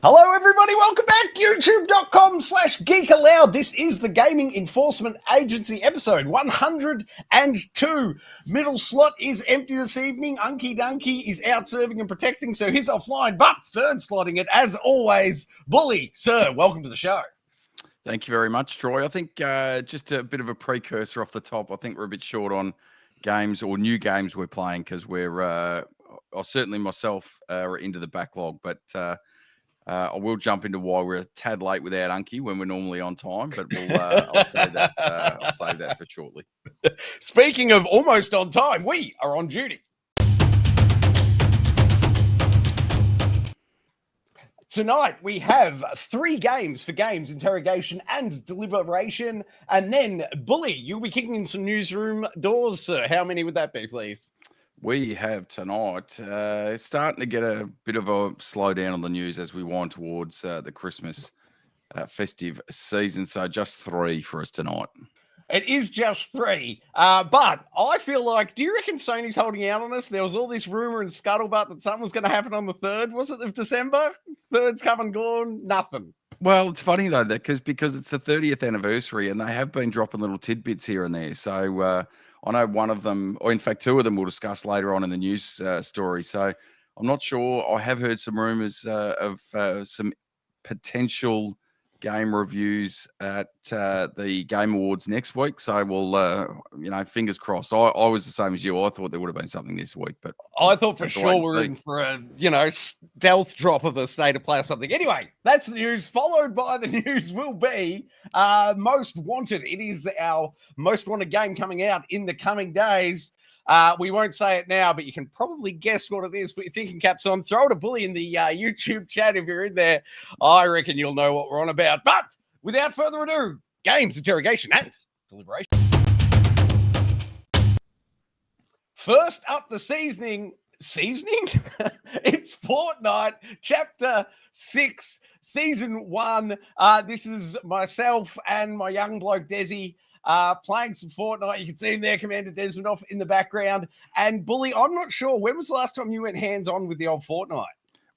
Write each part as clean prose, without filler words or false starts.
Hello, everybody. Welcome back. YouTube.com/Geek Aloud. This is the Gaming Enforcement Agency episode 102. Middle slot is empty this evening. Unky Dunky is out serving and protecting, so he's offline. But third slotting it, as always, Bully. Sir, welcome to the show. Thank you very much, Troy. I think just a bit of a precursor off the top. I think we're a bit short on games or new games we're playing because we're, certainly myself, are into the backlog, but I will jump into why we're a tad late without Unky when we're normally on time, but I'll save that. I'll save that for shortly. Speaking of almost on time, we are on duty. Tonight, we have 3 games for games, interrogation, and deliberation. And then, Bully, you'll be kicking in some newsroom doors, sir. How many would that be, please? We have tonight starting to get a bit of a slowdown on the news as we wind towards the Christmas festive season. So just 3 for us tonight. It is just 3. But I feel like, do you reckon Sony's holding out on us? There was all this rumor and scuttlebutt that something was going to happen on the 3rd. Was it of December? 3rd's come and gone. Nothing. Well, it's funny though, that because it's the 30th anniversary and they have been dropping little tidbits here and there. So I know one of them, or in fact 2 of them, we'll discuss later on in the news story. So I'm not sure. I have heard some rumors of some potential game reviews at the Game Awards next week. So we'll, fingers crossed. I was the same as you. I thought there would have been something this week, but I thought for sure we're in for a, stealth drop of a State of Play or something. Anyway, that's the news. Followed by the news will be Most Wanted. It is our most wanted game coming out in the coming days. We won't say it now, but you can probably guess what it is. Put your thinking caps on. Throw it a Bully in the YouTube chat if you're in there. I reckon you'll know what we're on about. But without further ado, games, interrogation, and deliberation. First up, the seasoning. It's Fortnite, Chapter 6, Season 1. This is myself and my young bloke, Desi, playing some Fortnite. You can see him there, Commander Desmond off in the background. And Bully, I'm not sure, when was the last time you went hands-on with the old Fortnite?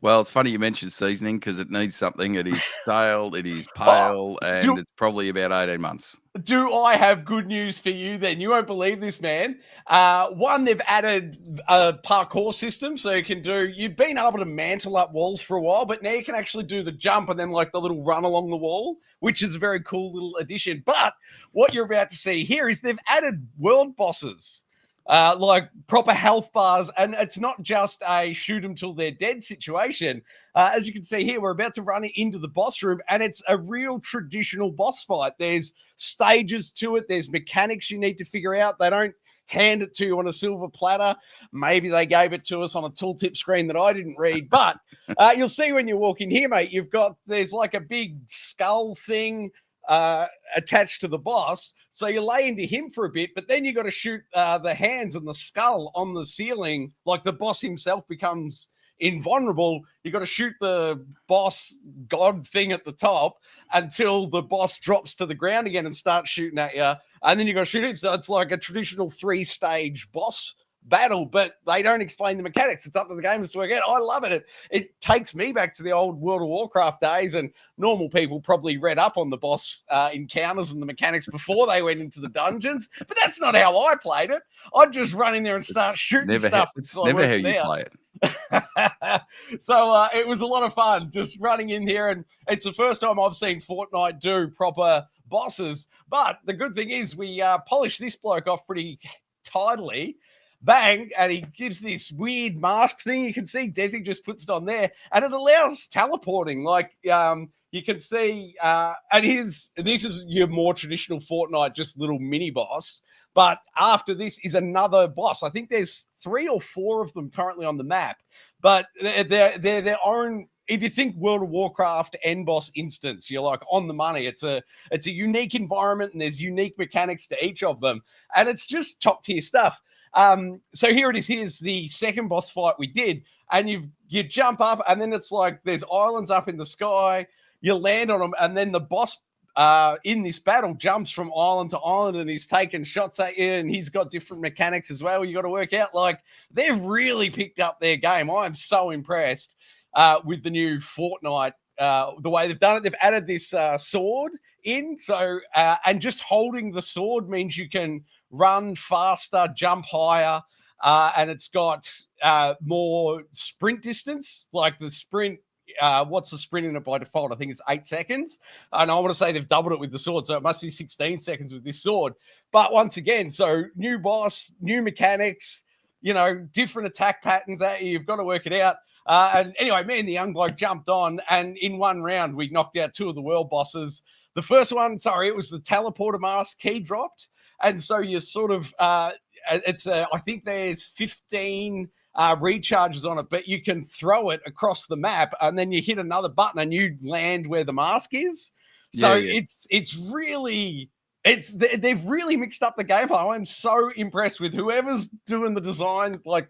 Well, it's funny you mentioned seasoning because it needs something. It is stale, it is pale, and it's probably about 18 months. Do I have good news for you then? You won't believe this, man. One, they've added a parkour system, so you've been able to mantle up walls for a while, but now you can actually do the jump and then like the little run along the wall, which is a very cool little addition. But what you're about to see here is they've added world bosses. Like proper health bars, and it's not just a shoot them till they're dead situation. As you can see here, we're about to run into the boss room, and it's a real traditional boss fight. There's stages to it. There's mechanics you need to figure out. They don't hand it to you on a silver platter. Maybe they gave it to us on a tooltip screen that I didn't read, but you'll see when you walk in here, mate, there's like a big skull thing attached to the boss, so you lay into him for a bit, but then you got to shoot the hands and the skull on the ceiling. Like the boss himself becomes invulnerable. You got to shoot the boss god thing at the top until the boss drops to the ground again and starts shooting at you, and then you got to shoot it. So it's like a traditional 3-stage boss battle, but they don't explain the mechanics. It's up to the gamers to work out. I love it. It takes me back to the old World of Warcraft days, and normal people probably read up on the boss encounters and the mechanics before they went into the dungeons, but that's not how I played it. I'd just run in there and start shooting stuff. It's never how you play it. So it was a lot of fun just running in here, and it's the first time I've seen Fortnite do proper bosses. But the good thing is we polished this bloke off pretty tidily. Bang, and he gives this weird mask thing. You can see Desi just puts it on there, and it allows teleporting. Like you can see, and this is your more traditional Fortnite, just little mini boss. But after this is another boss. I think there's 3 or 4 of them currently on the map, but they're their own. If you think World of Warcraft end boss instance, you're like on the money. It's a unique environment, and there's unique mechanics to each of them, and it's just top tier stuff. So here it is. Here's the second boss fight we did, and you jump up, and then it's like there's islands up in the sky. You land on them, and then the boss in this battle jumps from island to island, and he's taking shots at you, and he's got different mechanics as well. You got to work out, like, they've really picked up their game. I am so impressed with the new Fortnite the way they've done it. They've added this sword in, so and just holding the sword means you can run faster, jump higher, and it's got more sprint distance. Like the sprint, what's the sprint in it by default? I think it's 8 seconds, and I want to say they've doubled it with the sword, so it must be 16 seconds with this sword. But once again, so new boss, new mechanics, different attack patterns at you. You've got to work it out. And anyway, me and the young bloke jumped on, and in one round, we knocked out 2 of the world bosses. The first one, it was the teleporter mask key dropped. And so you sort of, I think there's 15 recharges on it, but you can throw it across the map, and then you hit another button and you land where the mask is. So it's really... they've really mixed up the gameplay. I'm so impressed with whoever's doing the design, like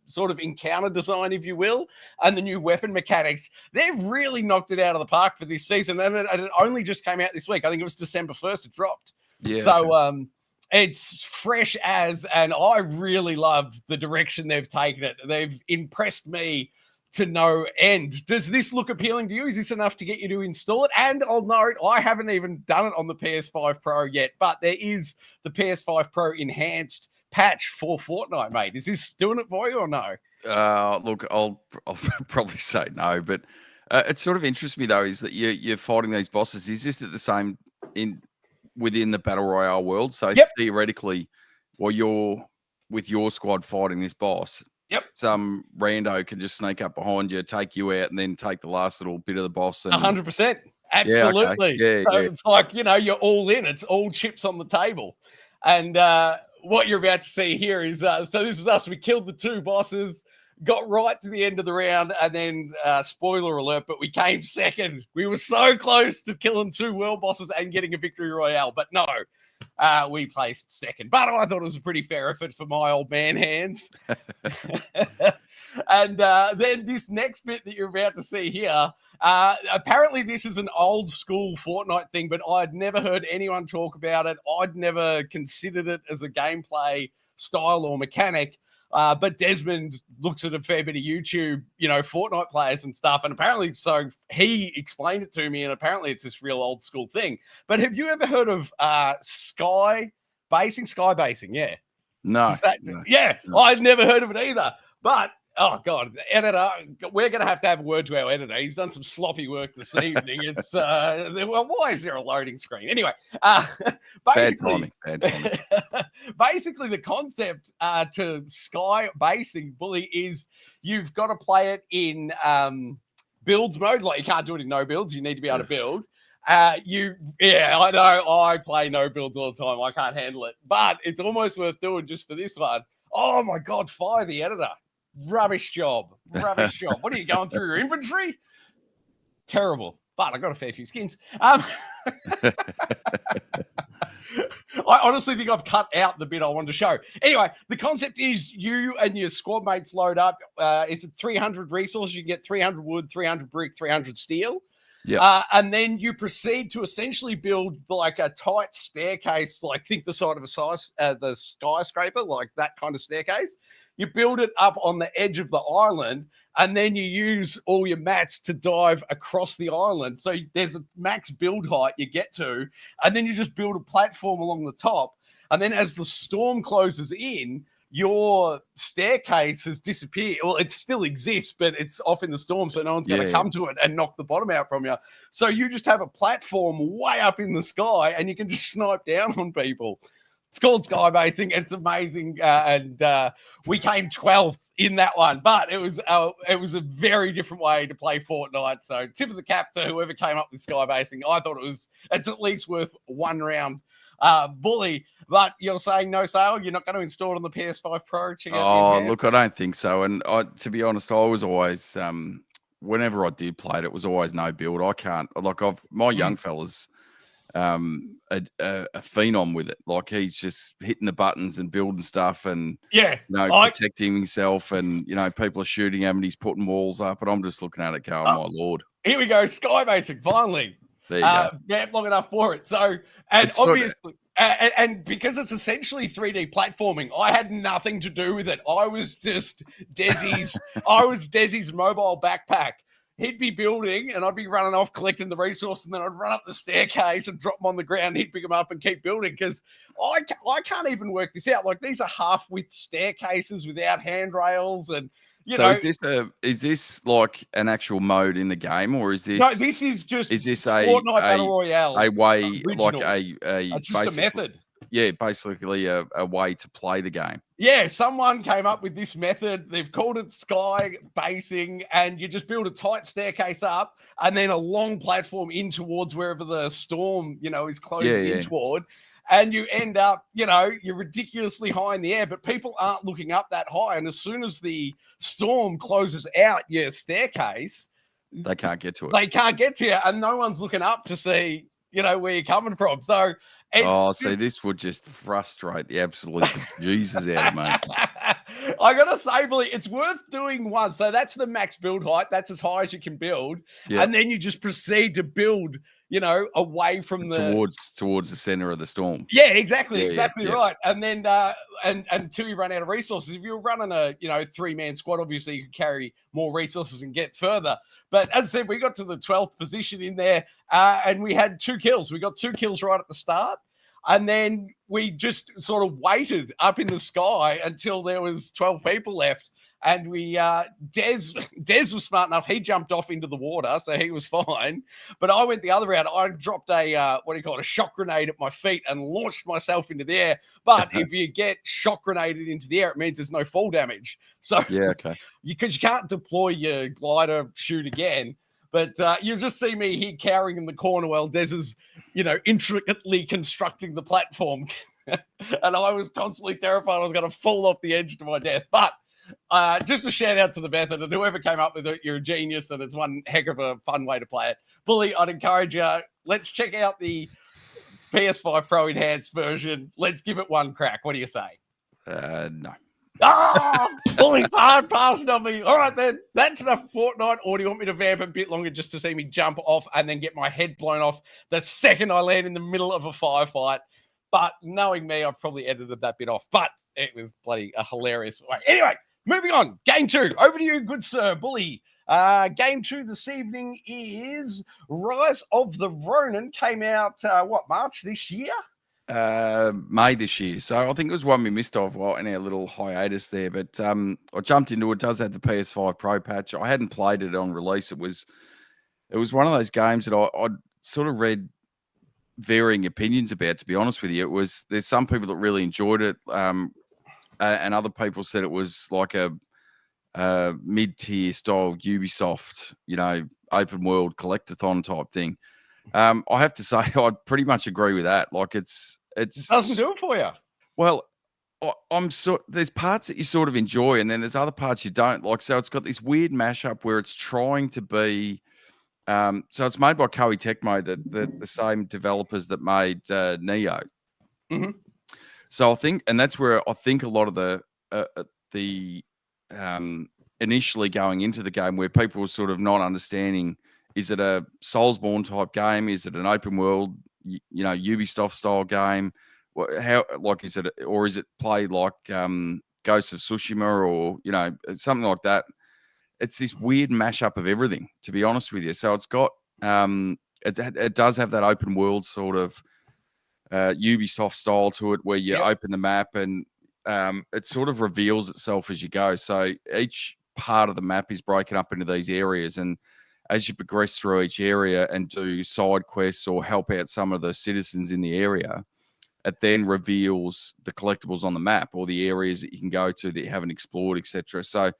sort of encounter design, if you will, and the new weapon mechanics. They've really knocked it out of the park for this season, and it only just came out this week. I think it was December 1st it dropped. Yeah. So it's fresh as, and I really love the direction they've taken it. They've impressed me to no end. Does this look appealing to you? Is this enough to get you to install it? And I'll note, I haven't even done it on the PS5 Pro yet, but there is the PS5 Pro enhanced patch for Fortnite, mate. Is this doing it for you or no? Look, I'll probably say no, but it sort of interests me though, is that you're fighting these bosses. Is this at the same within the Battle Royale world? So theoretically, while you're with your squad fighting this boss, some rando can just sneak up behind you, take you out, and then take the last little bit of the boss. 100%. Absolutely. It's like, you're all in. It's all chips on the table. And what you're about to see here is, so this is us. We killed the 2 bosses, got right to the end of the round, and then, spoiler alert, but we came second. We were so close to killing 2 world bosses and getting a victory royale, but no. We placed second, but I thought it was a pretty fair effort for my old man hands. And then this next bit that you're about to see here, apparently this is an old school Fortnite thing, but I'd never heard anyone talk about it. I'd never considered it as a gameplay style or mechanic. But Desmond looks at a fair bit of YouTube, Fortnite players and stuff. And apparently, so he explained it to me, and apparently it's this real old school thing. But have you ever heard of sky basing? Sky basing, yeah. No. Yeah, no. I'd never heard of it either. But, oh, God, the editor, we're going to have a word to our editor. He's done some sloppy work this evening. It's, why is there a loading screen? Anyway, basically, Bad timing. Basically, the concept to sky basing, Bully, is you've got to play it in builds mode. Like, you can't do it in no builds. You need to be able to build. I know. I play no builds all the time. I can't handle it. But it's almost worth doing just for this one. Oh, my God, fire the editor. Rubbish job. What are you going through your inventory? Terrible. But I got a fair few skins. I honestly think I've cut out the bit I wanted to show. Anyway, the concept is you and your squad mates load up. It's 300 resources. You can get 300 wood, 300 brick, 300 steel. Yeah. And then you proceed to essentially build like a tight staircase, like think the side of the skyscraper, like that kind of staircase. You build it up on the edge of the island, and then you use all your mats to dive across the island. So there's a max build height you get to, and then you just build a platform along the top. And then as the storm closes in, your staircase has disappeared. Well, it still exists, but it's off in the storm, so no one's going to come to it and knock the bottom out from you. So you just have a platform way up in the sky, and you can just snipe down on people. It's called sky basing. It's amazing, and we came 12th in that one. But it was a very different way to play Fortnite. So tip of the cap to whoever came up with sky basing. I thought it's at least worth one round. Bully, but you're saying no sale? You're not going to install it on the PS5 Pro? Look, I don't think so. And to be honest, I was always, whenever I did play it, it was always no build. I can't, like, my young fella's a phenom with it. Like, he's just hitting the buttons and building stuff and protecting himself, and people are shooting him and he's putting walls up, and I'm just looking at it going, my Lord. Here we go, sky basing, finally. There you go. Yeah, long enough for it. So, and it's obviously, and because it's essentially 3D platforming, I had nothing to do with it. I was just Desi's mobile backpack, he'd be building and I'd be running off collecting the resources, and then I'd run up the staircase and drop them on the ground. He'd pick them up and keep building, because I can't even work this out. Like, these are half-width staircases without handrails, and So is this like an actual mode in the game, or is no, this this is just a Fortnite Battle Royale way, like original. a It's just a method. yeah, basically a way to play the game? Yeah, someone came up with this method. They've called it sky basing, and you just build a tight staircase up and then a long platform in towards wherever the storm, is closing in toward. And you end up, you're ridiculously high in the air, but people aren't looking up that high. And as soon as the storm closes out your staircase, they can't get to it. They can't get to you, and no one's looking up to see, where you're coming from. So this would just frustrate the absolute Jesus out of me. I gotta say, Billy, it's worth doing once. So that's the max build height. That's as high as you can build, and then you just proceed to build, away from towards the center of the storm. Yeah, exactly, right. And then and until you run out of resources. If you're running a 3-man squad, obviously you can carry more resources and get further. But as I said, we got to the 12th position in there, and we had 2 kills. We got 2 kills right at the start, and then we just sort of waited up in the sky until there was 12 people left. And we, Des was smart enough. He jumped off into the water, so he was fine. But I went the other route. I dropped a shock grenade at my feet and launched myself into the air. But if you get shock grenaded into the air, it means there's no fall damage. So because you can't deploy your glider chute again. But you'll just see me here cowering in the corner while Des is, intricately constructing the platform. And I was constantly terrified I was going to fall off the edge to my death. But just a shout out to the method, and whoever came up with it, you're a genius, and it's one heck of a fun way to play it. Bully, I'd encourage you, let's check out the PS5 Pro Enhanced version. Let's give it one crack. What do you say? No. Bully's hard passing on me. All right, then. That's enough Fortnite. Or do you want me to vamp a bit longer just to see me jump off and then get my head blown off the second I land in the middle of a firefight? But knowing me, I've probably edited that bit off. But it was bloody a hilarious way. Anyway, moving on. Game 2. Over to you, good sir. Bully. Game 2 this evening is Rise of the Ronin. Came out, March this year? May this year. So I think it was one we missed off in our little hiatus there. But I jumped into it. It does have the PS5 Pro patch. I hadn't played it on release. It was one of those games that I'd sort of read varying opinions about, to be honest with you. There's some people that really enjoyed it, and other people said it was like a mid-tier style Ubisoft, open world collectathon type thing. I have to say, I pretty much agree with that. Like, it doesn't do it for you. Well, there's parts that you sort of enjoy, and then there's other parts you don't like. So it's got this weird mashup where it's trying to be. So it's made by Koei Tecmo, the same developers that made Neo. Mm-hmm. So I think, and that's where I think a lot of the initially going into the game, where people were sort of not understanding, is it a Soulsborne type game? Is it an open world, Ubisoft style game? Is it played like Ghost of Tsushima or something like that? It's this weird mashup of everything, to be honest with you. So it's got it does have that open world sort of Ubisoft style to it, where you open the map and it sort of reveals itself as you go. So each part of the map is broken up into these areas, and as you progress through each area and do side quests or help out some of the citizens in the area, it then reveals the collectibles on the map or the areas that you can go to that you haven't explored, etc. So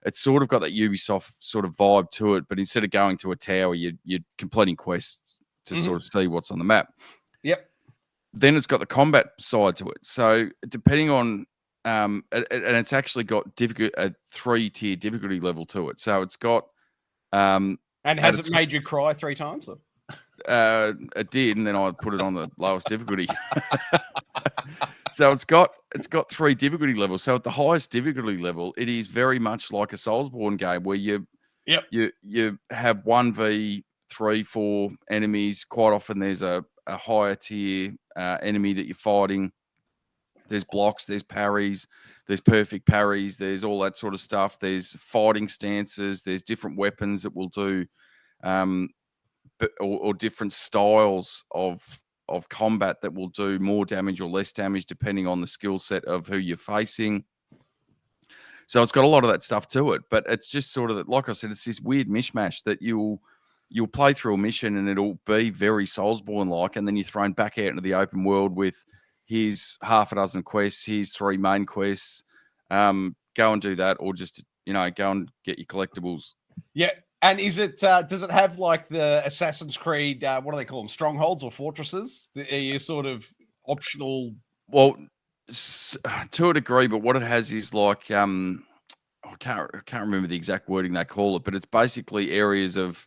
it's sort of got that Ubisoft sort of vibe to it, but instead of going to a tower, you're completing quests to sort of see what's on the map. Yep. Then it's got the combat side to it. So depending on, and it's actually got a 3-tier difficulty level to it. So it's got. And has it made you cry 3 times? It did, and then I put it on the lowest difficulty. So it's got 3 difficulty levels. So at the highest difficulty level, it is very much like a Soulsborne game where you have 1v3-4 enemies. Quite often there's a higher tier enemy that you're fighting. There's blocks, there's parries, there's perfect parries, there's all that sort of stuff. There's fighting stances, there's different weapons that will do, or different styles of combat that will do more damage or less damage depending on the skill set of who you're facing. So it's got a lot of that stuff to it, but it's just sort of, like I said, it's this weird mishmash that you'll play through a mission and it'll be very Soulsborne-like, and then you're thrown back out into the open world with here's half a dozen quests, here's 3 main quests, go and do that, or just go and get your collectibles. Yeah. And is it does it have like the Assassin's Creed, what do they call them, strongholds or fortresses? Are you sort of optional? Well, to a degree, but what it has is like I can't remember the exact wording they call it, but it's basically areas of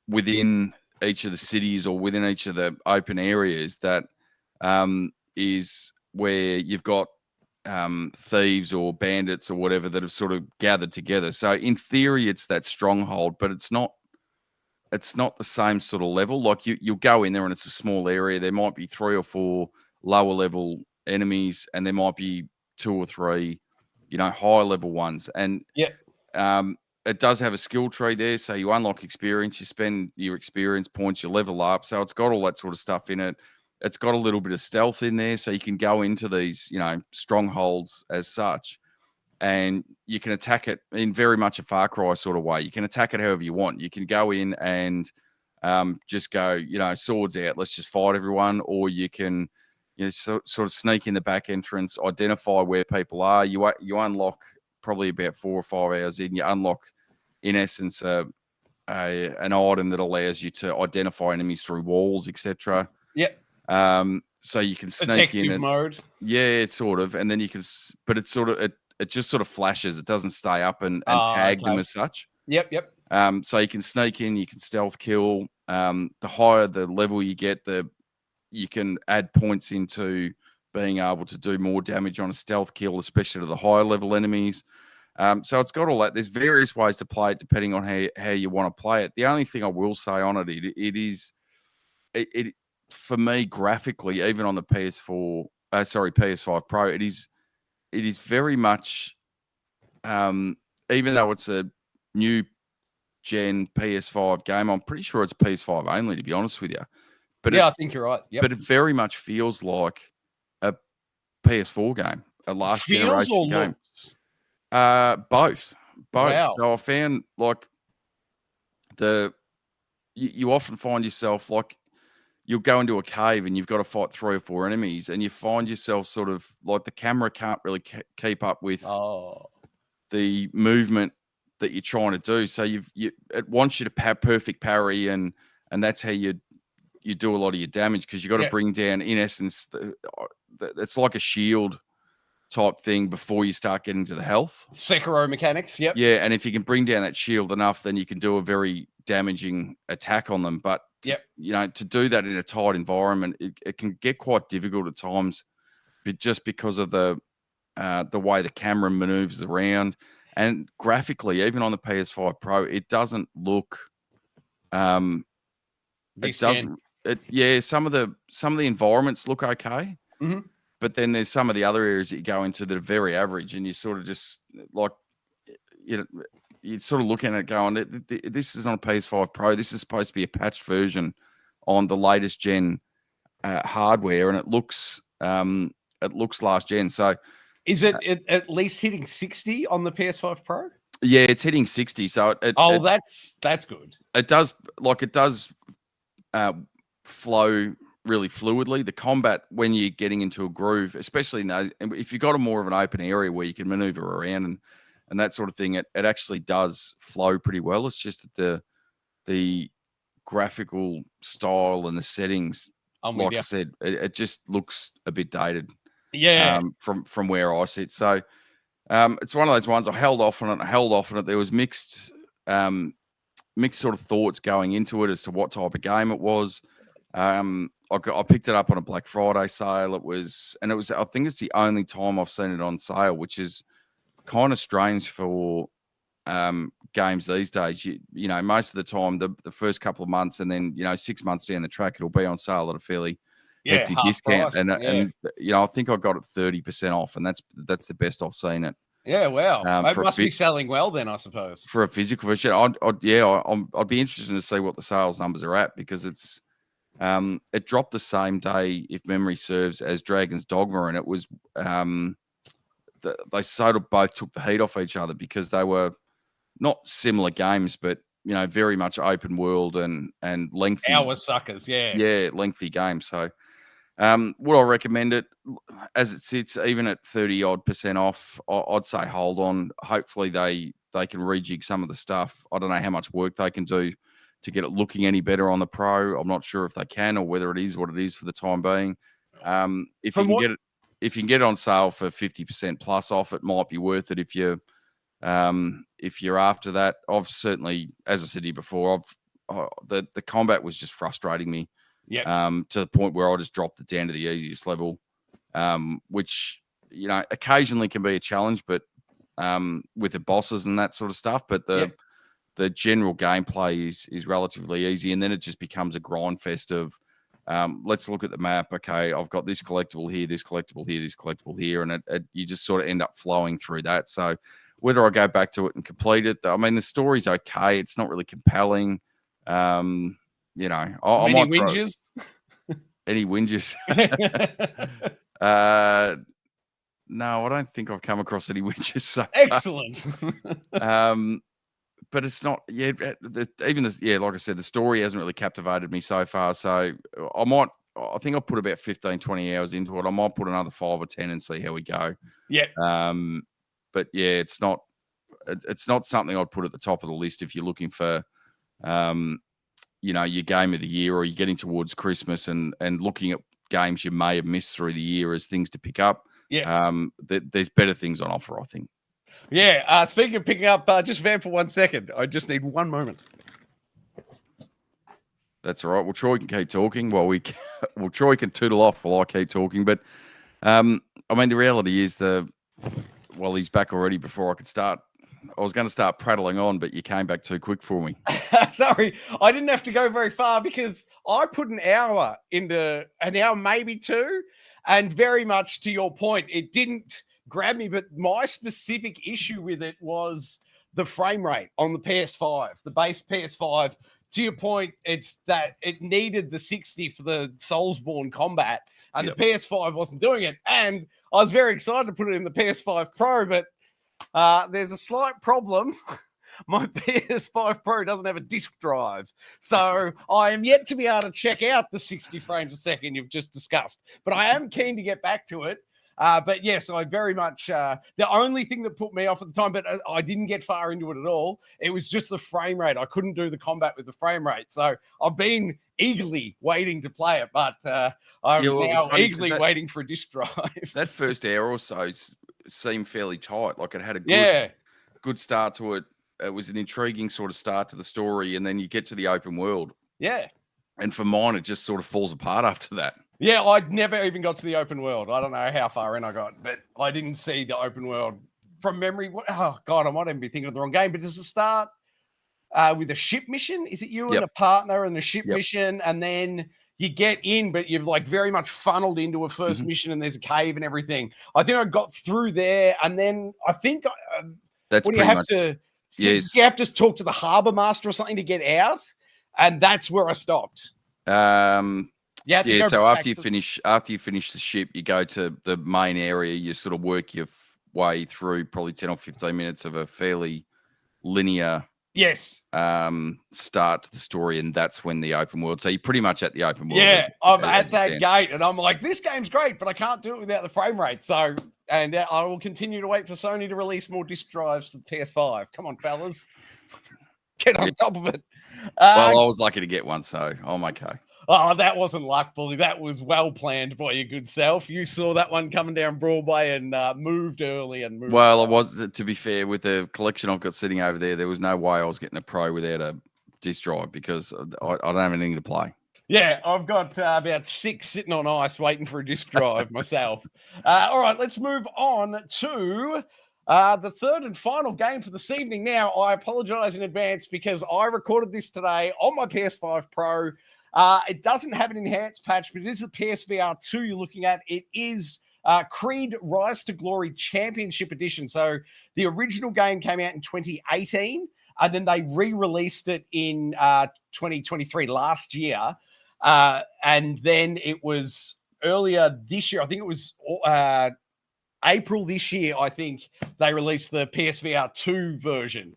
within each of the cities or within each of the open areas that is where you've got thieves or bandits or whatever that have sort of gathered together. So in theory, it's that stronghold, but it's not the same sort of level. Like you'll go in there and it's a small area. There might be 3 or 4 lower level enemies, and there might be 2 or 3, higher level ones. And Yeah. It does have a skill tree there, so you unlock experience, you spend your experience points, you level up. So it's got all that sort of stuff in it. It's got a little bit of stealth in there, so you can go into these, strongholds as such, and you can attack it in very much a Far Cry sort of way. You can attack it however you want. You can go in and just go, swords out, let's just fight everyone, or you can, sort of sneak in the back entrance, identify where people are. You unlock probably about 4 or 5 hours in. You unlock, in essence, an item that allows you to identify enemies through walls, etc. Yep. So you can sneak Detective in mode. Yeah, it's sort of, and then you can, but it's sort of it just sort of flashes. It doesn't stay up and tag them as such. Yep. So you can sneak in, you can stealth kill. The higher the level you get, you can add points into being able to do more damage on a stealth kill, especially to the higher level enemies. So it's got all that. There's various ways to play it depending on how you want to play it. The only thing I will say on it, it for me graphically, even on the PS5 Pro, it is very much, even though it's a new gen PS5 game, I'm pretty sure it's PS5 only, to be honest with you. But I think you're right. Yep. But it very much feels like a PS4 game, a last generation game. Both. Wow. So I found like you often find yourself like you'll go into a cave and you've got to fight 3 or 4 enemies, and you find yourself sort of like the camera can't really keep up with the movement that you're trying to do. So it wants you to have perfect parry, and that's how you do a lot of your damage, because you got to bring down, in essence, it's like a shield type thing before you start getting to the health. Sekiro mechanics, yep. Yeah, and if you can bring down that shield enough, then you can do a very damaging attack on them. But to do that in a tight environment, it can get quite difficult at times, but just because of the way the camera maneuvers around. And graphically, even on the PS5 Pro, it doesn't look some of the environments look okay. Mm-hmm. But then there's some of the other areas that you go into that are very average, and you sort of just like, you're sort of looking at it going, this is on a PS5 Pro. This is supposed to be a patched version on the latest gen hardware, and it looks last gen. So is it at least hitting 60 on the PS5 Pro? Yeah, it's hitting 60. So that's good. It does flow really fluidly. The combat, when you're getting into a groove, especially if you've got a more of an open area where you can maneuver around and that sort of thing, it actually does flow pretty well. It's just that the graphical style and the settings, I said, it just looks a bit dated. Yeah. From where I sit. So it's one of those ones I held off on it. There was mixed sort of thoughts going into it as to what type of game it was. I picked it up on a Black Friday sale. It was I think it's the only time I've seen it on sale, which is kind of strange for games these days. Most of the time, the first couple of months, and then 6 months down the track, it'll be on sale at a fairly hefty half discount, price. and I think I got it 30% off, and that's the best I've seen it. Yeah, wow. It For must be selling well then, I suppose. for a physical version. I'd be interested to see what the sales numbers are at, because it dropped the same day, if memory serves, as Dragon's Dogma, and it was they sort of both took the heat off each other, because they were not similar games, but very much open world and lengthy. Our suckers, lengthy games. So would I recommend it? As it sits, even at 30% off, I'd say hold on. Hopefully they can rejig some of the stuff. I don't know how much work they can do to get it looking any better on the Pro. I'm not sure if they can, or whether it is what it is for the time being. If you can get it on sale for 50% plus off, it might be worth it. If you're after that, I've certainly, as I said to you before, the combat was just frustrating me. To the point where I just dropped it down to the easiest level, which occasionally can be a challenge, but with the bosses and that sort of stuff. But the general gameplay is relatively easy, and then it just becomes a grind fest of let's look at the map. Okay, I've got this collectible here, this collectible here, this collectible here, and you just sort of end up flowing through that. So whether I go back to it and complete it, I mean, the story's okay. It's not really compelling. I might whinges. Any whinges? No, I don't think I've come across any whinges. So excellent. But it's not. Like I said, the story hasn't really captivated me so far. So I think I'll put about 15, 20 hours into it. I might put another 5 or 10 and see how we go. Yeah. But yeah, it's not something I'd put at the top of the list if you're looking for your game of the year, or you're getting towards Christmas and looking at games you may have missed through the year as things to pick up. There's better things on offer, I think. Speaking of picking up, just vamp for 1 second. I just need one moment. That's all right. Well, Troy can keep talking Troy can tootle off while I keep talking. But I mean, the reality is he's back already before I could start. I was going to start prattling on, but you came back too quick for me. Sorry, I didn't have to go very far, because I put an hour, maybe 2, and very much to your point, it didn't grab me. But my specific issue with it was the frame rate on the PS5, the base PS5. To your point, it's that it needed the 60 for the Soulsborne combat, and the PS5 wasn't doing it. And I was very excited to put it in the PS5 Pro, but there's a slight problem. My PS5 Pro doesn't have a disk drive. So I am yet to be able to check out the 60 frames a second you've just discussed. But I am keen to get back to it. But yes, I very much, the only thing that put me off at the time, but I didn't get far into it at all, it was just the frame rate. I couldn't do the combat with the frame rate. So I've been eagerly waiting to play it, but I'm now eagerly waiting for a disk drive. That first hour or so seemed fairly tight. Like, it had a good start to it. It was an intriguing sort of start to the story, and then you get to the open world. Yeah. And for mine, it just sort of falls apart after that. Yeah, I'd never even got to the open world. I don't know how far in I got, but I didn't see the open world from memory. Oh, God, I might even be thinking of the wrong game. But does it start with a ship mission? Is it you and a partner and the ship mission? And then you get in, but you've like very much funneled into a first mission, and there's a cave and everything. I think I got through there, and then I think that's you have to talk to the harbor master or something to get out, and that's where I stopped. So after you finish the ship, you go to the main area. You sort of work your way through probably 10 or 15 minutes of a fairly linear start to the story, and that's when the open world. So you're pretty much at the open world. Yeah, I'm at that gate, and I'm like, this game's great, but I can't do it without the frame rate. So, and I will continue to wait for Sony to release more disc drives for the PS5. Come on, fellas, get on top of it. Well, I was lucky to get one, so I'm okay. Oh, that wasn't luck, Bully. That was well planned by your good self. You saw that one coming down Broadway and moved early and moved. Well, I was, to be fair, with the collection I've got sitting over there was no way I was getting a Pro without a disc drive, because I don't have anything to play. Yeah, I've got about 6 sitting on ice waiting for a disc drive myself. All right, let's move on to the third and final game for this evening. Now, I apologize in advance because I recorded this today on my PS5 Pro. It doesn't have an enhanced patch, but it is the PSVR 2 you're looking at. It is Creed Rise to Glory Championship Edition. So the original game came out in 2018, and then they re-released it in 2023, last year. And then it was earlier this year, I think it was April this year, I think they released the PSVR 2 version,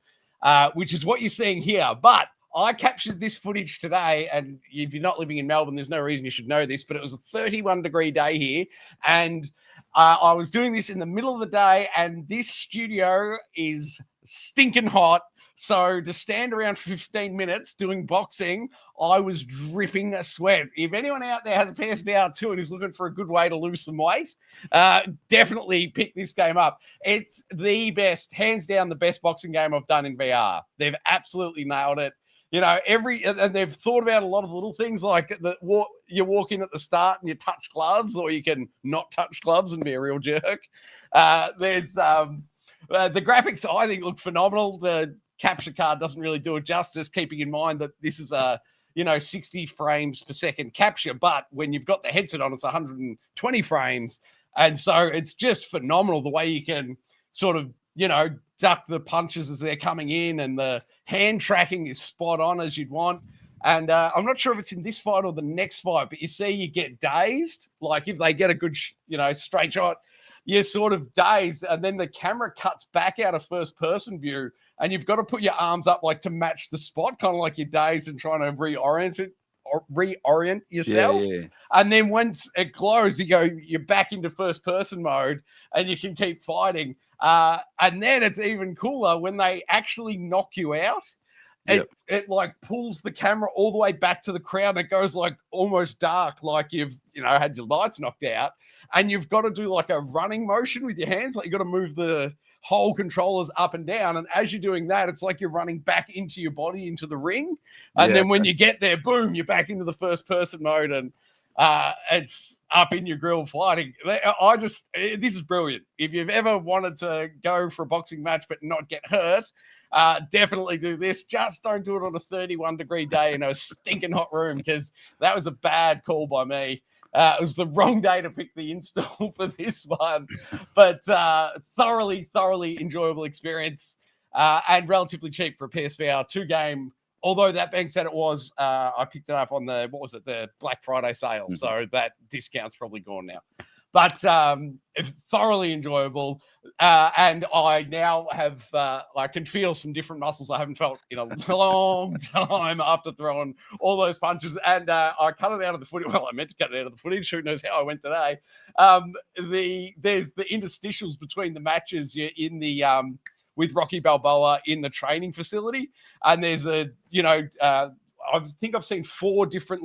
which is what you're seeing here. But I captured this footage today, and if you're not living in Melbourne, there's no reason you should know this, but it was a 31-degree day here, and I was doing this in the middle of the day, and this studio is stinking hot. So to stand around for 15 minutes doing boxing, I was dripping a sweat. If anyone out there has a PSVR 2 and is looking for a good way to lose some weight, definitely pick this game up. It's the best, hands down, the best boxing game I've done in VR. They've absolutely nailed it. You know, and they've thought about a lot of little things like you walk in at the start and you touch gloves, or you can not touch gloves and be a real jerk. There's the graphics, I think, look phenomenal. The capture card doesn't really do it justice, keeping in mind that this is a 60 frames per second capture, but when you've got the headset on, it's 120 frames, and so it's just phenomenal the way you can sort of duck the punches as they're coming in, and the hand tracking is spot on as you'd want. And I'm not sure if it's in this fight or the next fight, but you see you get dazed. Like if they get a good straight shot, you're sort of dazed, and then the camera cuts back out of first person view, and you've got to put your arms up like to match the spot, kind of like you're dazed and trying to reorient yourself. Yeah. And then once it glows, you're back into first person mode, and you can keep fighting. And then it's even cooler when they actually knock you out. It like pulls the camera all the way back to the crowd, and it goes like almost dark, like you've had your lights knocked out, and you've got to do like a running motion with your hands, like you've got to move the whole controllers up and down, and as you're doing that, it's like you're running back into your body, into the ring, and then when you get there, boom, you're back into the first person mode, and it's up in your grill fighting. This is brilliant. If you've ever wanted to go for a boxing match but not get hurt, definitely do this. Just don't do it on a 31-degree day in a stinking hot room, because that was a bad call by me. It was the wrong day to pick the install for this one, but thoroughly enjoyable experience, and relatively cheap for a PSVR 2 game. Although that being said, it was I picked it up on the Black Friday sale, so that discount's probably gone now. But it's thoroughly enjoyable, and I now have I can feel some different muscles I haven't felt in a long time after throwing all those punches. And I cut it out of the footage. Well, I meant to cut it out of the footage. Who knows how I went today? There's the interstitials between the matches. You're in the with Rocky Balboa in the training facility, and there's I think I've seen 5 different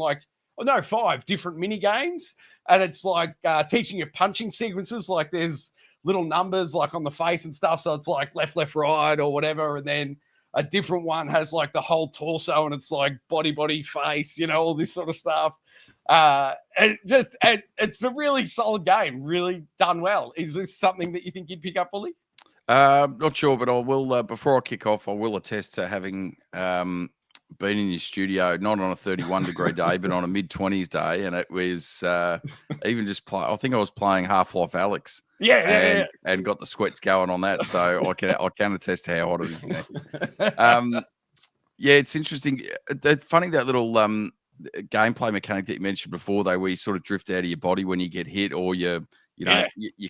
mini games, and it's like teaching you punching sequences. Like there's little numbers like on the face and stuff, so it's like left, right, or whatever, and then a different one has like the whole torso, and it's like body, face, all this sort of stuff. It's a really solid game, really done well. Is this something that you think you'd pick up, Bully? Not sure, but I will. Before I kick off, I will attest to having been in your studio, not on a 31-degree day, but on a mid-20s day, and it was even just play. I think I was playing Half-Life Alex, and got the sweats going on that. So I can attest to how hot it is in there. It's interesting. It's funny, that little gameplay mechanic that you mentioned before, though, where you sort of drift out of your body when you get hit, or you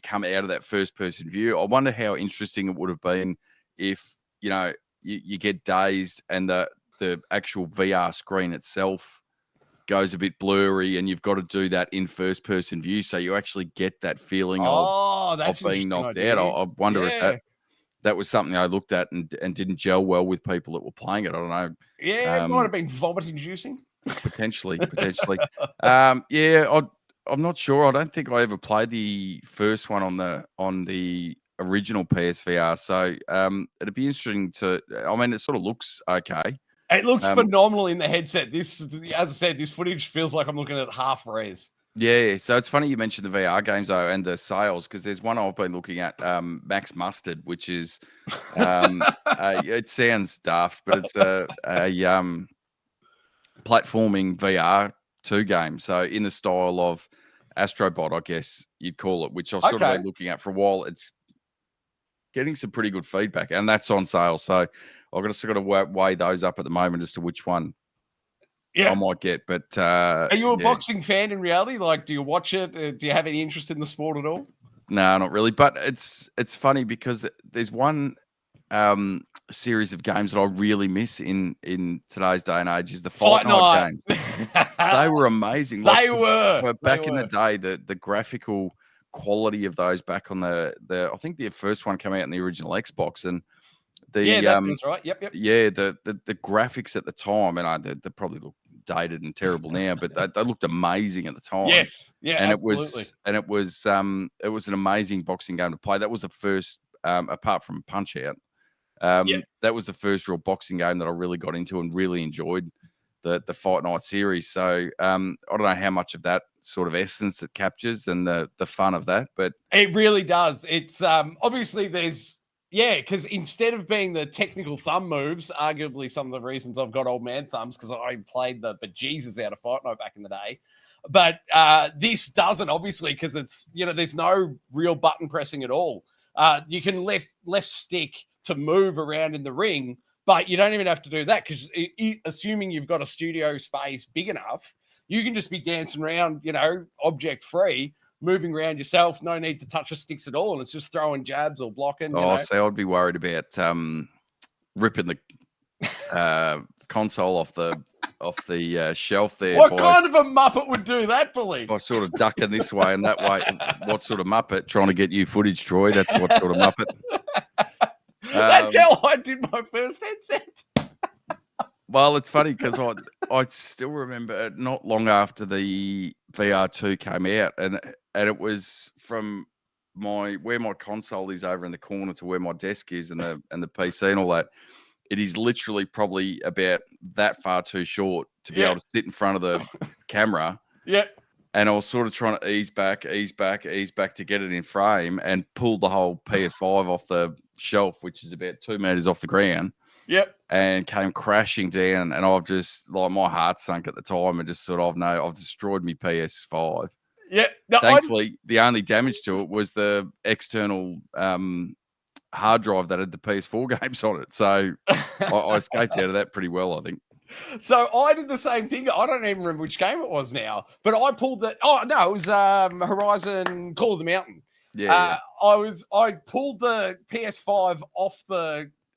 come out of that first-person view. I wonder how interesting it would have been if you get dazed and the actual VR screen itself goes a bit blurry, and you've got to do that in first-person view, so you actually get that feeling of being knocked out. I wonder if that was something I looked at and didn't gel well with people that were playing it. I don't know. Yeah, it might have been vomit-inducing. Potentially. I'm not sure. I don't think I ever played the first one on the original PSVR, so it'd be interesting to. I mean, it sort of looks okay. It looks phenomenal in the headset. This, as I said, this footage feels like I'm looking at half res. Yeah, so it's funny you mentioned the VR games though and the sales, because there's one I've been looking at, Max Mustard, which is it sounds daft, but it's platforming VR 2 game. So in the style of Astrobot, I guess you'd call it, which I've sort of been looking at for a while. It's getting some pretty good feedback, and that's on sale. So I've got to sort of weigh those up at the moment as to which one I might get. But are you a boxing fan in reality? Like, do you watch it? Do you have any interest in the sport at all? No, not really. But it's funny because there's one series of games that I really miss in today's day and age is the Fight Night games. They were amazing. Like, they were. But back in the day, the graphical quality of those back on the I think the first one came out in the original Xbox, and that sounds right. Yep. Yeah, the graphics at the time, and they probably look dated and terrible now, but they looked amazing at the time. Yes, yeah, and absolutely. it was an amazing boxing game to play. That was the first, apart from Punch Out, that was the first real boxing game that I really got into and really enjoyed the Fight Night series. So I don't know how much of that sort of essence it captures and the fun of that, but it really does. It's obviously because instead of being the technical thumb moves, arguably some of the reasons I've got old man thumbs because I played the bejesus out of Fight Night back in the day. But this doesn't, obviously, because it's, there's no real button pressing at all. You can left stick to move around in the ring, but you don't even have to do that because assuming you've got a studio space big enough, you can just be dancing around, object free, moving around yourself. No need to touch the sticks at all, and it's just throwing jabs or blocking. So I'd be worried about ripping the console off the shelf there. What kind of a Muppet would do that, Billy? By sort of ducking this way and that way. What sort of Muppet trying to get you footage, Troy? That's what sort of Muppet. That's how I did my first headset. Well, it's funny because I still remember not long after the VR2 came out, and it was from where my console is over in the corner to where my desk is and the PC and all that. It is literally probably about that far too short to be able to sit in front of the camera. Yeah. And I was sort of trying to ease back to get it in frame and pulled the whole PS5 off the shelf, which is about 2 meters off the ground. Yep. And came crashing down. And I've just, like, my heart sunk at the time and just sort of, no, I've destroyed my PS5. Yeah. Thankfully, the only damage to it was the external hard drive that had the PS4 games on it. So I escaped out of that pretty well, I think. So I did the same thing. I don't even remember which game it was now, but I pulled the. Oh no, it was Horizon Call of the Mountain. Yeah. I pulled the PS5 off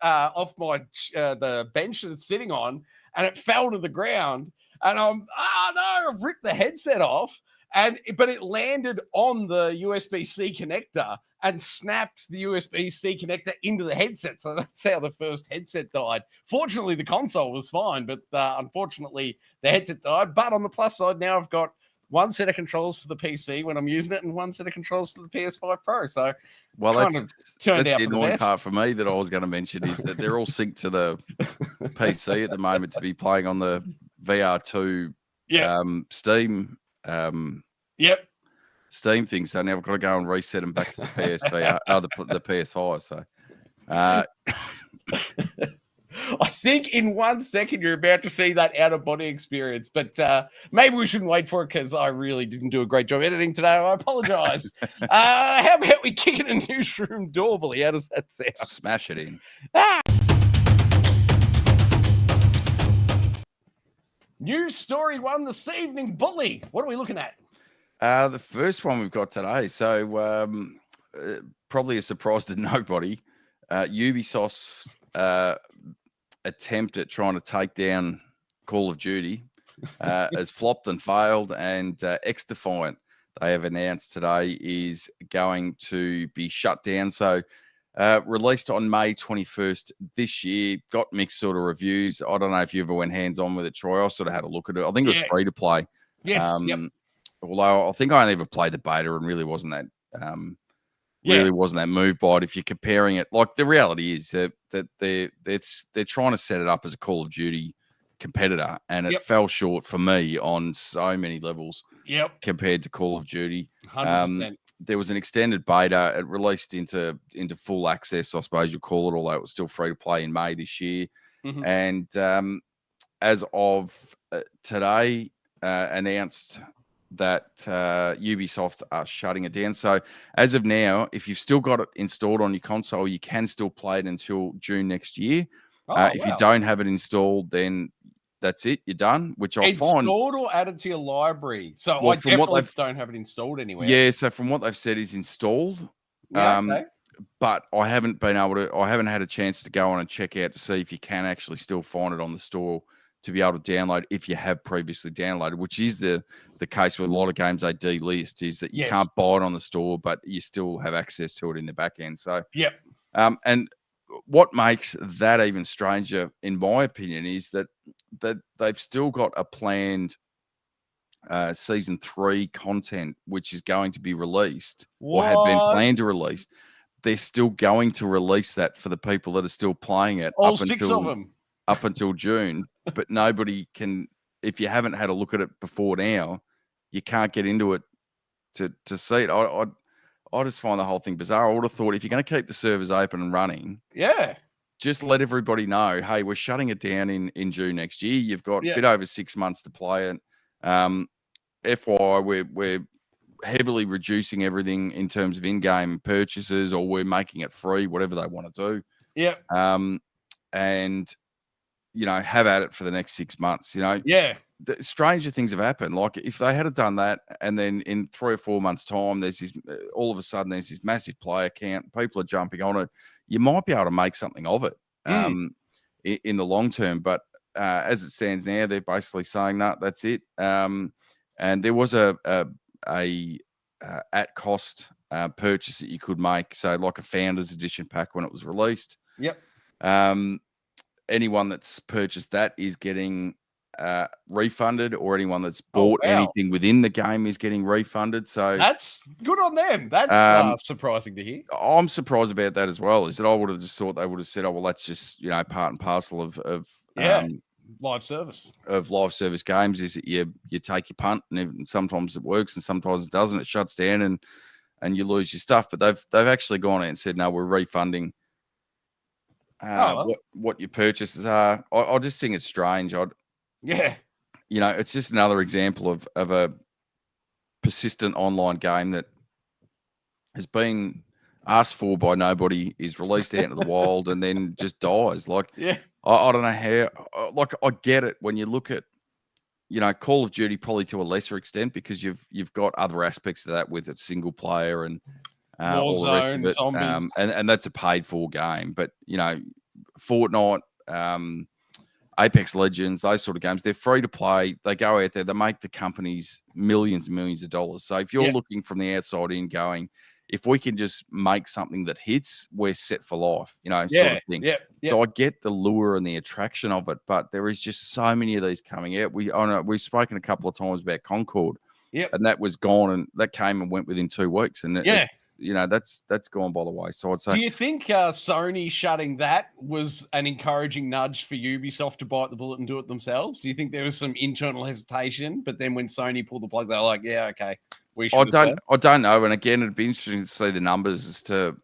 off my the bench that it's sitting on, and it fell to the ground. And I've ripped the headset off, but it landed on the USB-C connector and snapped the USB-C connector into the headset. So that's how the first headset died. Fortunately, the console was fine, but unfortunately, the headset died. But on the plus side, now I've got one set of controls for the PC when I'm using it and one set of controls for the PS5 Pro. So that's turned out the for the annoying best. part for me that I was going to mention is that they're all synced to the PC at the moment to be playing on the VR2 Steam Steam thing. So now I've got to go and reset them back to the PSVR, the PS5. So I think in 1 second you're about to see that out-of-body experience, but maybe we shouldn't wait for it because I really didn't do a great job editing today. I apologize. How about we kick in a newsroom door, Billy? How does that sound? Smash it in. News story 1 this evening, Bully. What are we looking at? The first one we've got today. So probably a surprise to nobody. Ubisoft's attempt at trying to take down Call of Duty has flopped and failed, and X-Defiant, they have announced today, is going to be shut down. So released on May 21st this year, got mixed sort of reviews. I don't know if you ever went hands-on with it, Troy. I sort of had a look at it. I think it was free to play. Yes. Although I think I only ever played the beta and really wasn't that wasn't that moved by it. If you're comparing it, like, the reality is that they're trying to set it up as a Call of Duty competitor, and it fell short for me on so many levels. Compared to Call of Duty. 100%. There was an extended beta. It released into full access, I suppose you call it, although it was still free to play in May this year. Mm-hmm. And as of today, announced that Ubisoft are shutting it down. So as of now, if you've still got it installed on your console, you can still play it until June next year. Oh, If you wow. don't have it installed, then that's it. You're done, which I find. Installed or added to your library? So Well, I from what definitely they've don't have it installed anywhere. yeah, so from what they've said is installed. Yeah, okay. But I haven't been able to. I haven't had a chance to go on and check out to see if you can actually still find it on the store to be able to download if you have previously downloaded, which is the case with a lot of games they delist, is that you Yes. can't buy it on the store, but you still have access to it in the back end. So, Yep. And what makes that even stranger, in my opinion, is that they've still got a planned season 3 content which is going to be released or had been What? planned to release. They're still going to release that for the people that are still playing it All 6 of them. up until June. But nobody can, if you haven't had a look at it before now, you can't get into it to see it. I just find the whole thing bizarre. I would have thought if you're going to keep the servers open and running, Yeah. just let everybody know, hey, we're shutting it down in June next year. You've got a bit over 6 months to play it. FYI, we're heavily reducing everything in terms of in-game purchases, or we're making it free, whatever they want to do. Yep. And have at it for the next 6 months. Yeah. Stranger things have happened. Like if they had done that, and then in 3 or 4 months' time, there's this all of a sudden there's this massive player count, people are jumping on it. You might be able to make something of it in the long term. But as it stands now, they're basically saying no, that's it. And there was a at cost purchase that you could make, so like a founders edition pack when it was released. Yep. Anyone that's purchased that is getting refunded, or anyone that's bought anything within the game is getting refunded. So that's good on them. That's surprising to hear. I'm surprised about that as well. Is that I would have just thought they would have said, oh well, that's just part and parcel of live service games, is that you take your punt, and sometimes it works and sometimes it doesn't. It shuts down and you lose your stuff. But they've actually gone out and said, no, we're refunding what your purchases are. I just think it's strange. It's just another example of a persistent online game that has been asked for by nobody, is released out into the wild, and then just dies. Like, I don't know how. Like, I get it when you look at, Call of Duty probably to a lesser extent, because you've got other aspects of that with it, single player and all the rest of it, and that's a paid for game. But Fortnite, Apex Legends, those sort of games, they're free to play. They go out there, they make the companies millions and millions of dollars. So if you're looking from the outside in, going, if we can just make something that hits, we're set for life, sort of thing. So I get the lure and the attraction of it, but there is just so many of these coming out. We've spoken a couple of times about Concord, and that was gone, and that came and went within 2 weeks, and that's gone by the wayside. So do you think Sony shutting that was an encouraging nudge for Ubisoft to bite the bullet and do it themselves? Do you think there was some internal hesitation, but then when Sony pulled the plug, they're like, yeah, okay, we should? I don't know. And again, it'd be interesting to see the numbers as to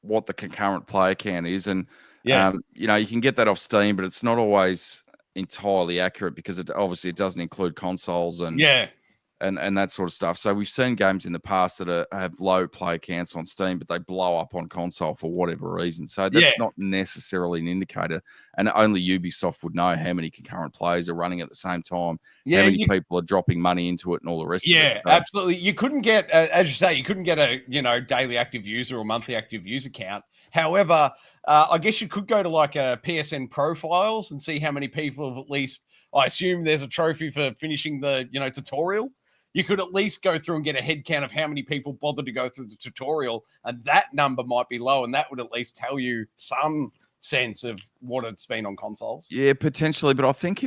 what the concurrent player count is. And you can get that off Steam, but it's not always entirely accurate, because it doesn't include consoles and that sort of stuff. So we've seen games in the past that have low player counts on Steam, but they blow up on console for whatever reason. So that's not necessarily an indicator, and only Ubisoft would know how many concurrent players are running at the same time, how many people are dropping money into it, and all the rest of it. Yeah, absolutely. You couldn't get, as you say, you couldn't get a daily active user or monthly active user count. However, I guess you could go to like a PSN profiles and see how many people have at least. I assume there's a trophy for finishing the tutorial. You could at least go through and get a head count of how many people bothered to go through the tutorial, and that number might be low, and that would at least tell you some sense of what it's been on consoles. Yeah, potentially, but I think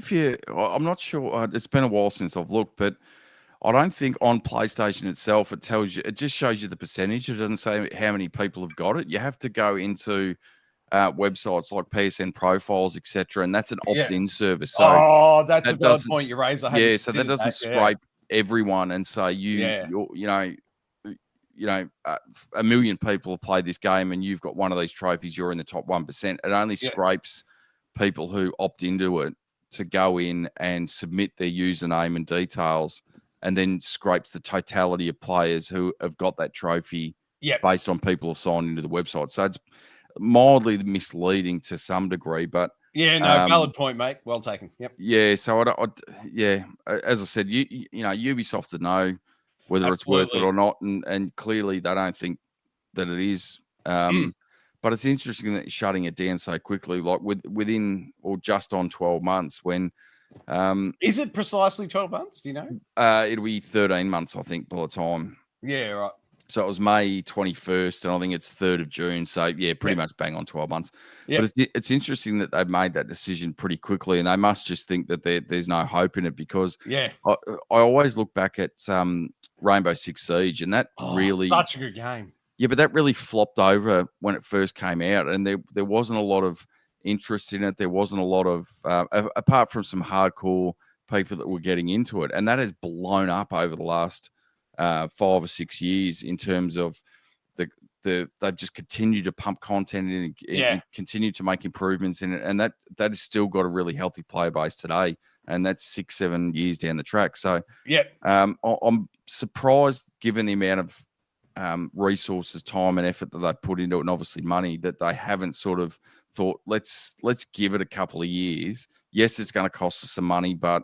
I'm not sure. It's been a while since I've looked, but I don't think on PlayStation itself it just shows you the percentage. It doesn't say how many people have got it. You have to go into websites like PSN profiles, etc., and that's an opt-in service. So that's a valid point you raise. So that doesn't scrape everyone and say a million people have played this game and you've got one of these trophies, you're in the top 1%. It only scrapes people who opt into it to go in and submit their username and details, and then scrapes the totality of players who have got that trophy based on people who signed into the website. So it's mildly misleading to some degree, but valid point, mate. Well taken. Yep. Yeah, so as I said, you know, Ubisoft to know whether it's worth it or not, and clearly they don't think that it is. But it's interesting that you're shutting it down so quickly, like within or just on 12 months. When is it precisely 12 months? Do you know? It'll be 13 months, I think, by the time. Yeah, right. So it was May 21st, and I think it's 3rd of June. So yeah, pretty much bang on 12 months. But it's interesting that they've made that decision pretty quickly, and they must just think that there's no hope in it, because I always look back at Rainbow Six Siege, and that really such a good game. Yeah, but that really flopped over when it first came out, and there wasn't a lot of interest in it. There wasn't a lot of apart from some hardcore people that were getting into it, and that has blown up over the last 5 or 6 years in terms of they've just continued to pump content in and continue to make improvements in it, and that has still got a really healthy player base today, and that's 6-7 years down the track. So I'm surprised, given the amount of resources, time, and effort that they put into it, and obviously money, that they haven't sort of thought, let's give it a couple of years. Yes, it's going to cost us some money, but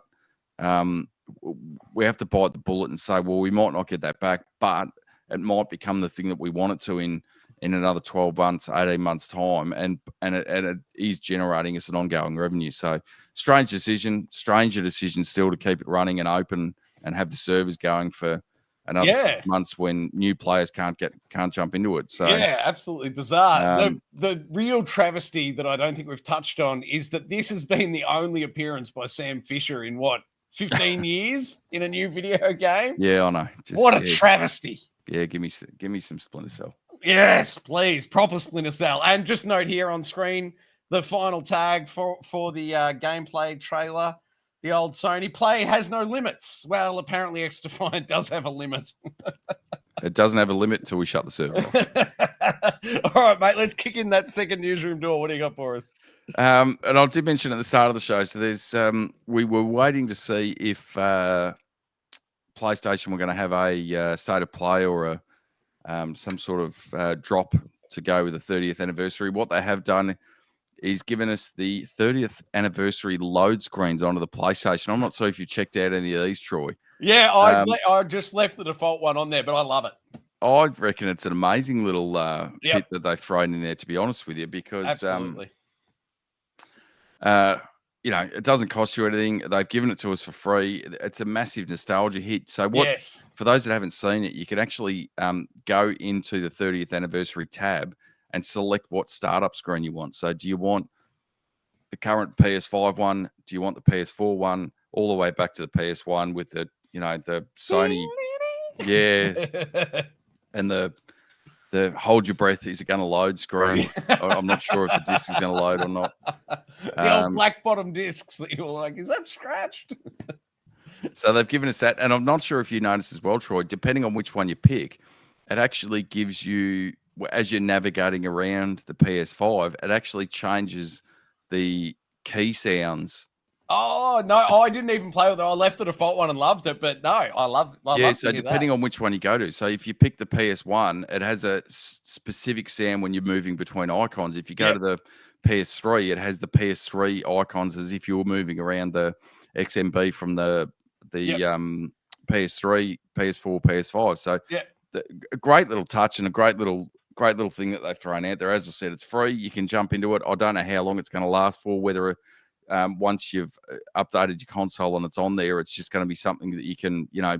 we have to bite the bullet and say, well, we might not get that back, but it might become the thing that we want it to in another 12 months, 18 months time, and it is generating us an ongoing revenue. So stranger decision still to keep it running and open and have the servers going for another 6 months when new players can't jump into it. So absolutely bizarre. The real travesty that I don't think we've touched on is that this has been the only appearance by Sam Fisher in 15 years in a new video game. Yeah, I know. What a travesty. Yeah, give me some Splinter Cell. Yes, please, proper Splinter Cell. And just note here on screen the final tag for the gameplay trailer. The old Sony play has no limits. Well, apparently XDefiant does have a limit. It doesn't have a limit until we shut the server off. All right, mate, let's kick in that second newsroom door. What do you got for us? And I did mention at the start of the show, so there's we were waiting to see if PlayStation were going to have a state of play or some sort of drop to go with the 30th anniversary. What they have done is given us the 30th anniversary load screens onto the PlayStation. I'm not sure if you checked out any of these, Troy. Yeah, I just left the default one on there, but I love it. I reckon it's an amazing little bit that they've thrown in there, to be honest with you, because absolutely. You know, it doesn't cost you anything. They've given it to us for free. It's a massive nostalgia hit. So for those that haven't seen it, you can actually go into the 30th anniversary tab and select what startup screen you want. So do you want the current PS5 one? Do you want the PS4 one? All the way back to the PS1 with the, you know, the Sony, and the hold your breath, is it going to load screen? I'm not sure if the disc is going to load or not. The old black bottom discs that you were like, is that scratched? So they've given us that, and I'm not sure if you noticed as well, Troy, depending on which one you pick, it actually gives you, as you're navigating around the PS5, it actually changes the key sounds. Oh, no, I didn't even play with it. I left the default one and loved it, but no, I love so depending on which one you go to. So if you pick the PS1, it has a specific sound when you're moving between icons. If you go to the PS3, it has the PS3 icons as if you were moving around the XMB from the PS3, PS4, PS5. So a great little touch and a great little thing that they've thrown out there. As I said, it's free. You can jump into it. I don't know how long it's going to last for, whether once you've updated your console and it's on there, it's just going to be something that you can, you know,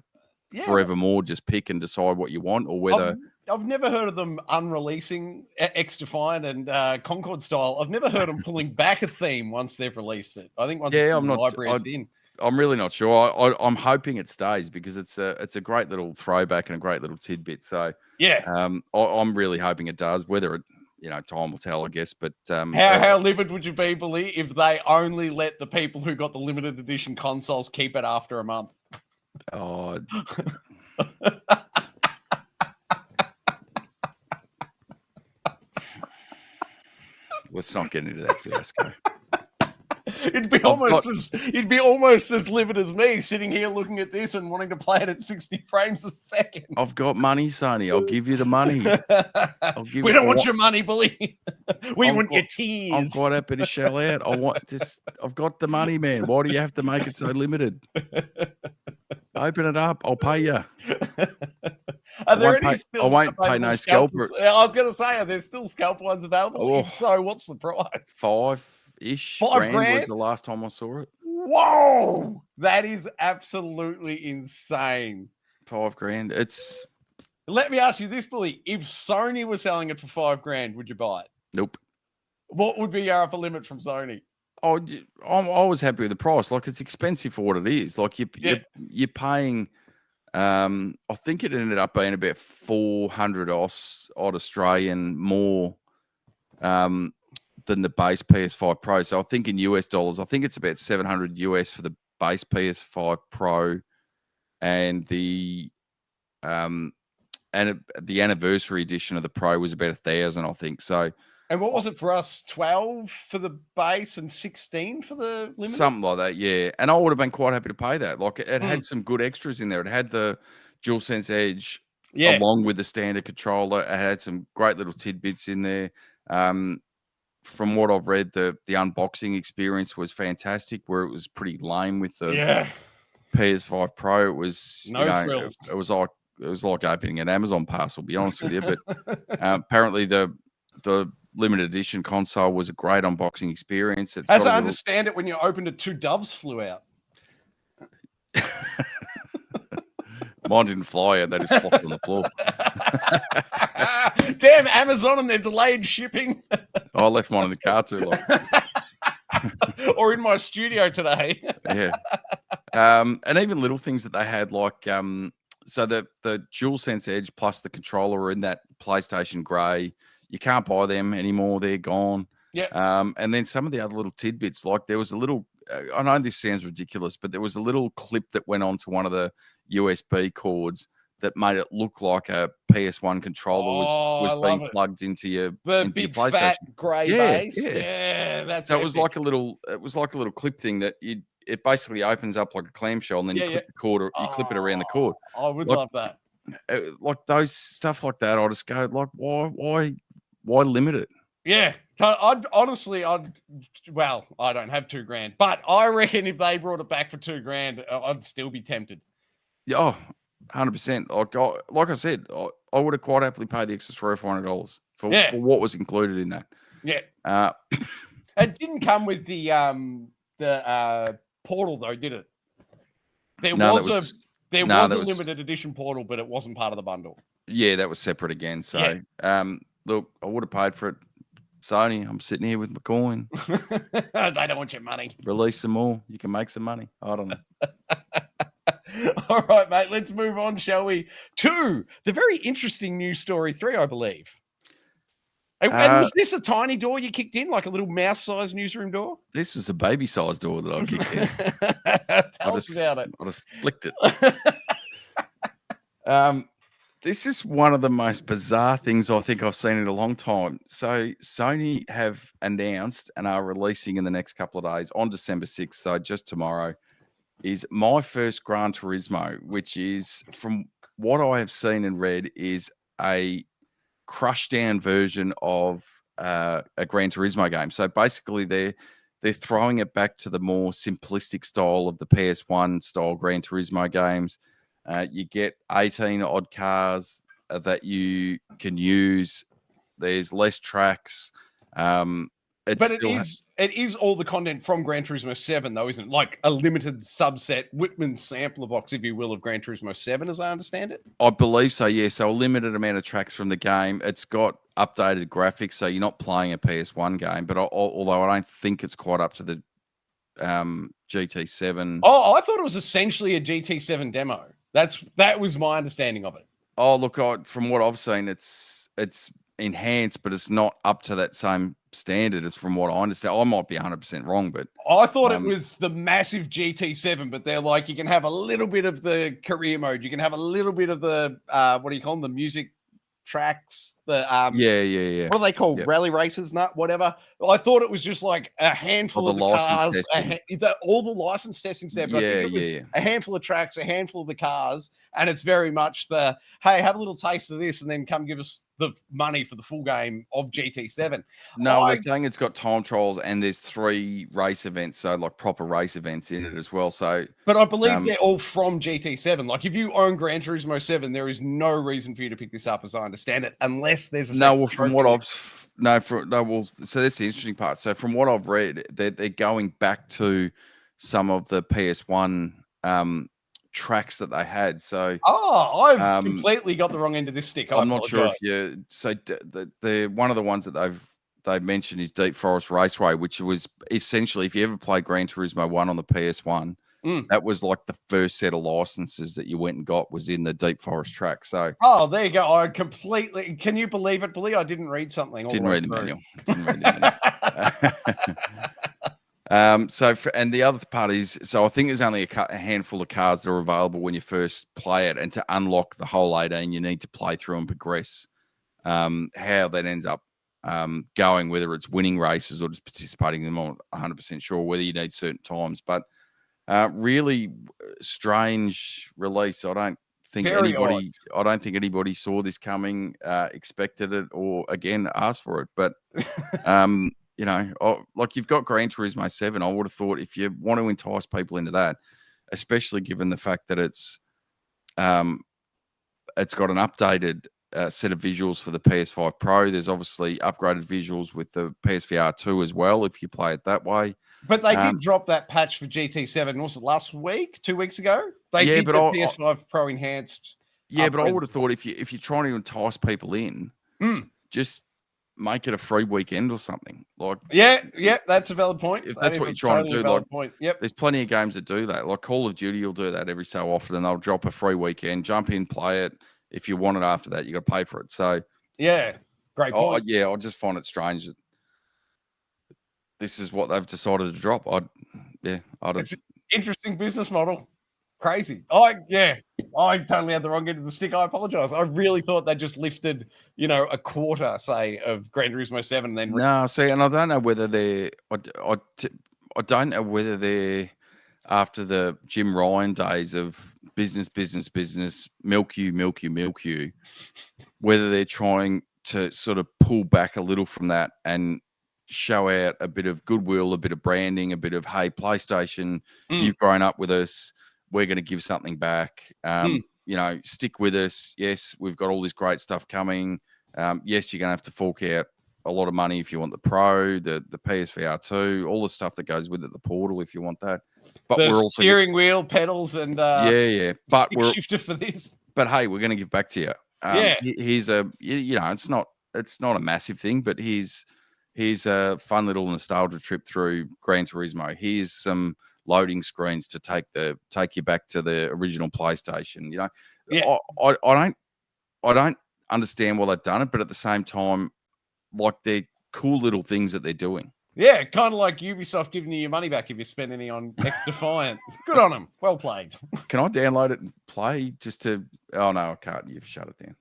forevermore just pick and decide what you want, or whether... I've never heard of them unreleasing XDefiant and Concord style. I've never heard them pulling back a theme once they've released it. I think once it's in the library, it's in. I'm really not sure. I'm hoping it stays, because it's a great little throwback and a great little tidbit. So I'm really hoping it does. Whether it, you know, time will tell, I guess. But how livid would you be, Billy, if they only let the people who got the limited edition consoles keep it after a month? Oh. Let's not get into that fiasco. It'd be almost as livid as me sitting here looking at this and wanting to play it at 60 frames a second. I've got money, Sony. I'll give you the money. We don't want your money, Billy. We want your I'm tears. quite happy to shell out. I've got the money, man. Why do you have to make it so limited? Open it up. I'll pay you. Are there any still? I won't pay no scalper. I was going to say, are there still scalper ones available? Oh, If so, what's the price? 5-ish $5 grand was grand? the last time I saw it. Whoa, that is absolutely insane. 5 grand. Let me ask you this, Billy. If Sony was selling it for 5 grand, would you buy it? Nope. What would be your upper limit from Sony? Oh, I was happy with the price. Like, it's expensive for what it is. Like, you're paying. I think it ended up being about 400 odd Australian more than the base PS5 Pro. So I think in US dollars, I think it's about 700 US for the base PS5 Pro, and the anniversary edition of the Pro was about 1,000, I think. So. And what was it for us? 12 for the base and 16 for the limited? Something like that, yeah. And I would have been quite happy to pay that. Like, it had some good extras in there. It had the DualSense Edge along with the standard controller. It had some great little tidbits in there. From what I've read, the unboxing experience was fantastic, where it was pretty lame with the PS5 Pro. It was thrills. It was like opening an Amazon parcel, to be honest with you. But apparently the limited edition console was a great unboxing experience. As I understand it, when you opened it, 2 doves flew out. Mine didn't fly out; they just flopped on the floor. Damn Amazon and their delayed shipping. I left mine in the car too long. Or in my studio today. Yeah. And even little things that they had, like so the DualSense Edge plus the controller were in that PlayStation Grey. You can't buy them anymore; they're gone. Yeah. And then some of the other little tidbits, like there was a little. I know this sounds ridiculous, but there was a little clip that went onto one of the USB cords that made it look like a PS1 controller was being plugged into your big PlayStation. Fat grey base. Yeah, that's so epic. it was like a little clip thing that it basically opens up like a clamshell, and then you clip the cord, or you clip it around the cord. I would love that. Like those stuff like that, I just go like, why limit it? Yeah, I don't have 2 grand, but I reckon if they brought it back for 2 grand, I'd still be tempted. Yeah, 100%. Like I said, I would have quite happily paid the extra $300 or $400 for what was included in that. Yeah. It didn't come with the portal though, did it? There was a limited edition portal, but it wasn't part of the bundle. Yeah, that was separate again. So, look, I would have paid for it. Sony, I'm sitting here with my coin. They don't want your money. Release some more. You can make some money. I don't know. All right, mate. Let's move on, shall we? To the very interesting news story 3, I believe. And was this a tiny door you kicked in, like a little mouse-sized newsroom door? This was a baby-sized door that I kicked in. Tell us about it. I just flicked it. This is one of the most bizarre things I think I've seen in a long time. So Sony have announced and are releasing in the next couple of days on December 6th, so just tomorrow, is My First Gran Turismo, which is, from what I have seen and read, is a crushed down version of a Gran Turismo game. So basically they're throwing it back to the more simplistic style of the PS1 style Gran Turismo games. You get 18 odd cars that you can use. There's less tracks. But it is all the content from Gran Turismo 7, though, isn't it? Like a limited subset, Whitman's sampler box, if you will, of Gran Turismo 7, as I understand it? I believe so, yeah. So a limited amount of tracks from the game. It's got updated graphics, so you're not playing a PS1 game. But although I don't think it's quite up to the GT7. Oh, I thought it was essentially a GT7 demo. That was my understanding of it. Oh, look, from what I've seen, it's enhanced, but it's not up to that same standard as from what I understand. I might be 100% wrong, but I thought it was the massive GT7, but they're like, you can have a little bit of the career mode. You can have a little bit of the, what do you call them? The music tracks, the Yeah. what are they called? Yep. Rally races, whatever. I thought it was just like a Oh, handful the of the license cars, testing. all the license testings there, but I think it was Yeah. a handful of tracks, a handful of the cars, and it's very much the hey, have a little taste of this, and then come give us the money for the full game of GT7. No, they're saying it's got time trials and there's 3 race events, so like proper race events in it as well. So, But I believe they're all from GT7. Like if you own Gran Turismo 7, there is no reason for you to pick this up, as I understand it, unless there's a no, well, second from what trophy. so that's the interesting part. So from what I've read, they're going back to some of the PS1 tracks that they had. So Oh, I've um, completely got the wrong end of this stick. I I'm not sure if apologize. you so the one of the ones that they've mentioned is Deep Forest Raceway, which was essentially if you ever played Gran Turismo 1 on the PS1, that was like the first set of licenses that you went and got was in the Deep Forest track. So Oh, there you go. I completely can you believe it, Billy? I didn't read something all didn't the way read the through. manual. Didn't read the manual. And the other part is, so I think there's only a handful of cards that are available when you first play it, and to unlock the whole 18, you need to play through and progress. How that ends up going, whether it's winning races or just participating in them, I'm not 100% sure whether you need certain times, but really strange release. I don't think Very odd. anybody saw this coming, expected it, or again asked for it. But you know, like you've got Gran Turismo 7. I would have thought if you want to entice people into that, especially given the fact that it's got an updated set of visuals for the PS5 Pro. There's obviously upgraded visuals with the PSVR 2 as well, if you play it that way. But they did drop that patch for GT7. Was it last week, 2 weeks ago? They Yeah, did but the PS5 Pro enhanced. but I upgrades. would have thought if you're trying to entice people in, just make it a free weekend or something. Like Yeah, that's a valid point. if That that's is what a you're trying totally to do, valid like point. Yep. there's plenty of games that do that. Like Call of Duty will do that every so often, and they'll drop a free weekend, jump in, play it. If you want it after that, you got to pay for it. So yeah, great point. I just find it strange that this is what they've decided to drop. It's an interesting business model. Crazy. I totally had the wrong end of the stick. I apologize. I really thought they just lifted, a quarter, say, of Gran Turismo 7 and then No, see, and I don't know whether they're. I don't know whether they're after the Jim Ryan days of business, milk you, whether they're trying to sort of pull back a little from that and show out a bit of goodwill, a bit of branding, a bit of, hey, PlayStation, you've grown up with us. We're going to give something back. Stick with us. Yes, we've got all this great stuff coming. Yes, you're going to have to fork out a lot of money if you want the Pro, the PSVR 2, all the stuff that goes with it, the Portal if you want that. But the we're also steering wheel, pedals, and But stick shifter for this. But hey, we're going to give back to you. Here's a it's not a massive thing, but here's a fun little nostalgia trip through Gran Turismo. Here's some loading screens to take you back to the original PlayStation. I don't understand why they've done it, but at the same time, like they're cool little things that they're doing. Yeah, kind of like Ubisoft giving you your money back if you spend any on X Defiant. Good on them. Well played. Can I download it and play just to? Oh no, I can't. You've shut it down.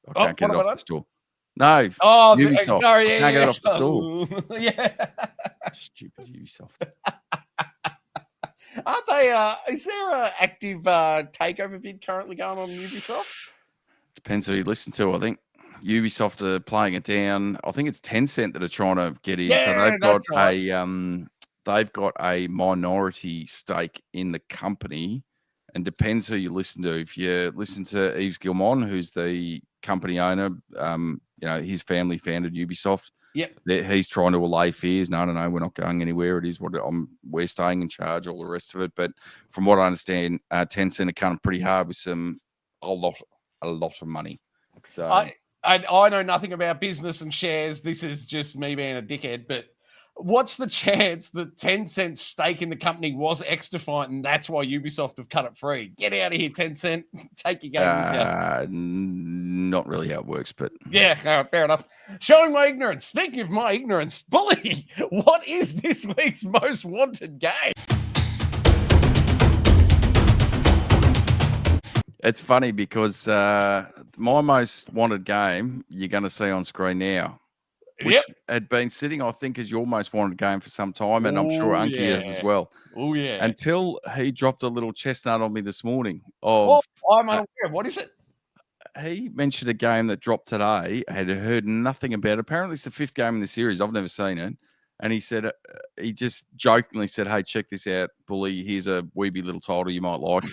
I can't get it off the store. No. Oh, Ubisoft. sorry. I can't get it off the store. Yeah. Stupid Ubisoft. Aren't they? Is there an active takeover bid currently going on in Ubisoft? Depends who you listen to, I think. Ubisoft are playing it down. I think it's Tencent that are trying to get in. Yeah, so they've got a minority stake in the company, and depends who you listen to. If you listen to Yves Guillemot, who's the company owner, his family founded Ubisoft. Yep. He's trying to allay fears. No, we're not going anywhere. It is what we're staying in charge, all the rest of it. But from what I understand, Tencent are coming pretty hard with a lot of money. So I know nothing about business and shares. This is just me being a dickhead. But what's the chance that 10-cent stake in the company was X-Defiant and that's why Ubisoft have cut it free? Get out of here, 10-cent. Take your game. Not really how it works, but yeah, fair enough. Showing my ignorance. Speaking of my ignorance, Bully, what is this week's most wanted game? It's funny because my most wanted game you're going to see on screen now, which had been sitting, I think, as your most wanted game for some time, and I'm sure Unky is as well. Oh, yeah. Until he dropped a little chestnut on me this morning. I'm unaware. What is it? He mentioned a game that dropped today. I had heard nothing about it. Apparently, it's the 5th game in the series. I've never seen it. And he said, he just jokingly said, "Hey, check this out, Bully. Here's a weeby little title you might like."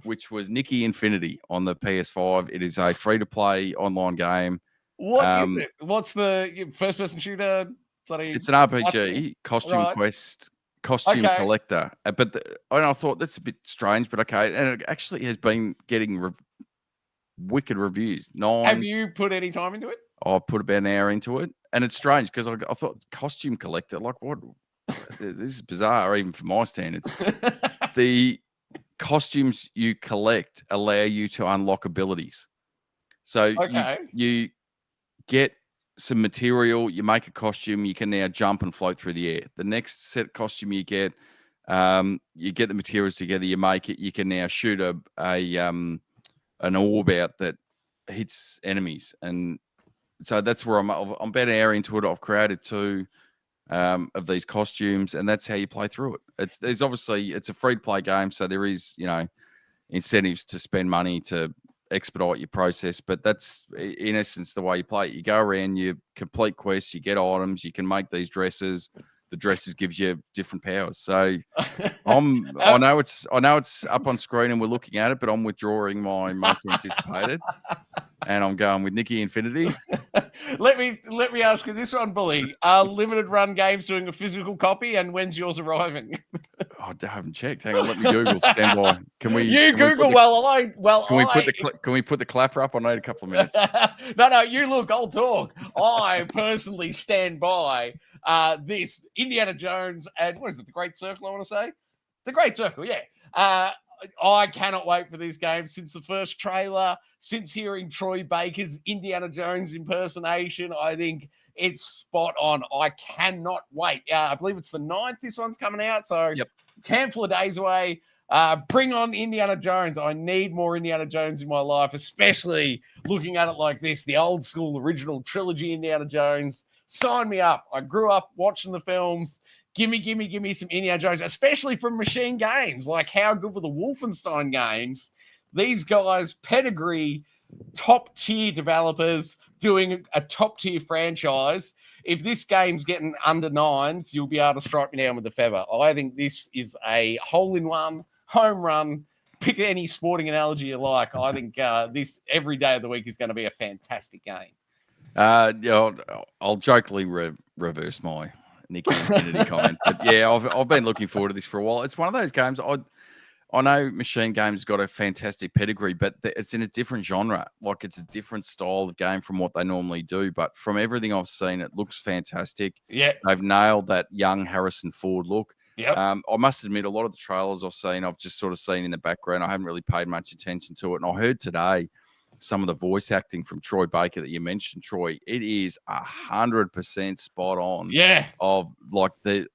Which was Nikki Infinity on the PS5. It is a free-to-play online game. What is it? What's the first-person shooter? It's an RPG, costume quest, costume collector. But I thought that's a bit strange, but okay. And it actually has been getting wicked reviews. Have you put any time into it? I put about an hour into it, and it's strange because I thought costume collector, like what? This is bizarre, even for my standards. The costumes you collect allow you to unlock abilities. So you get some material, you make a costume, you can now jump and float through the air. The next set costume you get the materials together, you make it, you can now shoot an orb out that hits enemies. And so that's where I'm about an hour into it. I've created 2 of these costumes, and that's how you play through it. There's obviously, it's a free-to-play game, so there is, incentives to spend money to expedite your process, but that's in essence the way you play it. You go around, you complete quests, you get items, you can make these dresses. The dresses gives you different powers. So I know it's up on screen and we're looking at it, but I'm withdrawing my most anticipated. And I'm going with Nikki Infinity. Let me ask you this one, Bully. Are limited run games doing a physical copy, and when's yours arriving? I haven't checked. Hang on, let me Google. Stand by. Can we? Google. Can we put the clapper up? I need a couple of minutes. No. You look. I'll talk. I personally stand by this Indiana Jones and what is it? The Great Circle. I want to say the Great Circle. Yeah. I cannot wait for this game since the first trailer, since hearing Troy Baker's Indiana Jones impersonation. I think it's spot on. I cannot wait. I believe it's the 9th this one's coming out, so handful of days away. Bring on Indiana Jones. I need more Indiana Jones in my life, especially looking at it like this, the old school original trilogy Indiana Jones. Sign me up. I grew up watching the films. Give me some Indiana Jones, especially from Machine Games. Like, how good were the Wolfenstein games? These guys, pedigree, top-tier developers doing a top-tier franchise. If this game's getting under 9s, you'll be able to strike me down with the feather. I think this is a hole-in-one, home run, pick any sporting analogy you like. I think this every day of the week is going to be a fantastic game. I'll jokingly reverse my Nikki Infinity comment. But yeah, I've been looking forward to this for a while. It's one of those games. I know Machine Games got a fantastic pedigree, but it's in a different genre. Like, it's a different style of game from what they normally do. But from everything I've seen, it looks fantastic. Yeah, they've nailed that young Harrison Ford look. Yeah, I must admit, a lot of the trailers I've seen, I've just sort of seen in the background. I haven't really paid much attention to it. And I heard today some of the voice acting from Troy Baker that you mentioned, Troy. It is 100% spot on. Yeah, of like the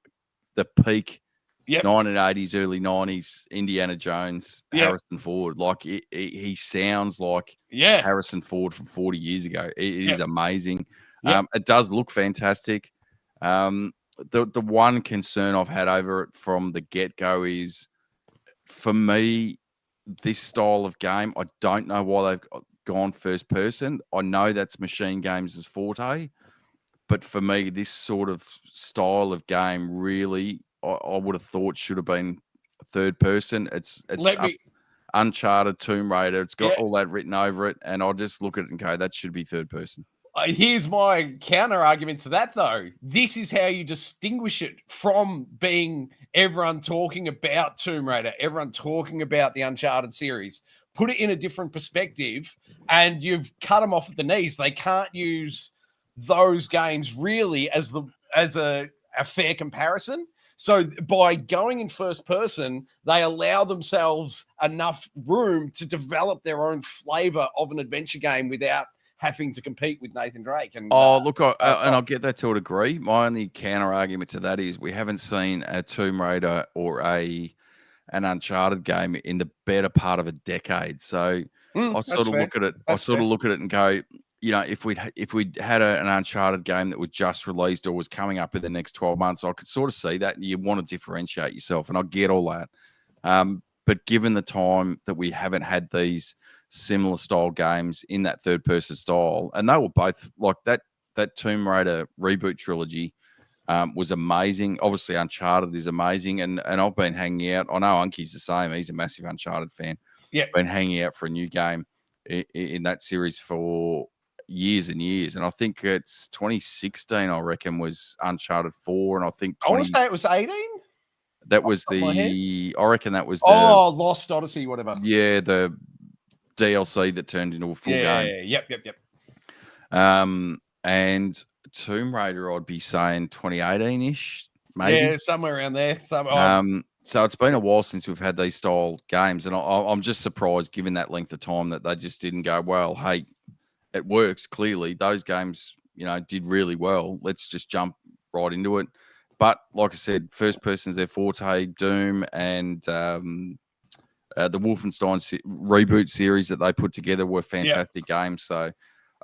peak 1980s, early 90s Indiana Jones, Harrison Ford. Like, he sounds like Harrison Ford from 40 years ago. It is amazing. It does look fantastic. The one concern I've had over it from the get-go is, for me, this style of game, I don't know why they've gone first person. I know that's Machine Games' forte, but for me, this sort of style of game really, I would have thought should have been third person. It's Uncharted, Tomb Raider. It's got all that written over it, and I'll just look at it and go, that should be third person. Here's my counter argument to that, though. This is how you distinguish it from being everyone talking about Tomb Raider, everyone talking about the Uncharted series. Put it in a different perspective, and you've cut them off at the knees. They can't use those games really as a fair comparison. So by going in first person, they allow themselves enough room to develop their own flavor of an adventure game without having to compete with Nathan Drake. And look, I'll get that to a degree. My only counter argument to that is we haven't seen a Tomb Raider or a an Uncharted game in the better part of a decade. So I sort of fair. look at it. That's I sort fair. of look at it and go, if we'd had an Uncharted game that was just released or was coming up in the next 12 months, I could sort of see that you want to differentiate yourself, and I get all that. But given the time that we haven't had these similar style games in that third person style, and they were both like that Tomb Raider reboot trilogy was amazing. Obviously, Uncharted is amazing, and I've been hanging out. I know Unky's the same; he's a massive Uncharted fan. Yeah, been hanging out for a new game in that series for years and years, and I think it's 2016. I reckon was Uncharted 4, and I think I want to say it was 18. that was top of my head. I reckon that was Lost Odyssey, whatever. Yeah, the DLC that turned into a full game. Yep. And Tomb Raider, I'd be saying 2018-ish, maybe. Yeah, somewhere around there. So it's been a while since we've had these style games, and I'm just surprised, given that length of time, that they just didn't go, well, hey, it works. Clearly, those games, did really well. Let's just jump right into it. But like I said, first person's their forte. Doom and the Wolfenstein reboot series that they put together were fantastic games. So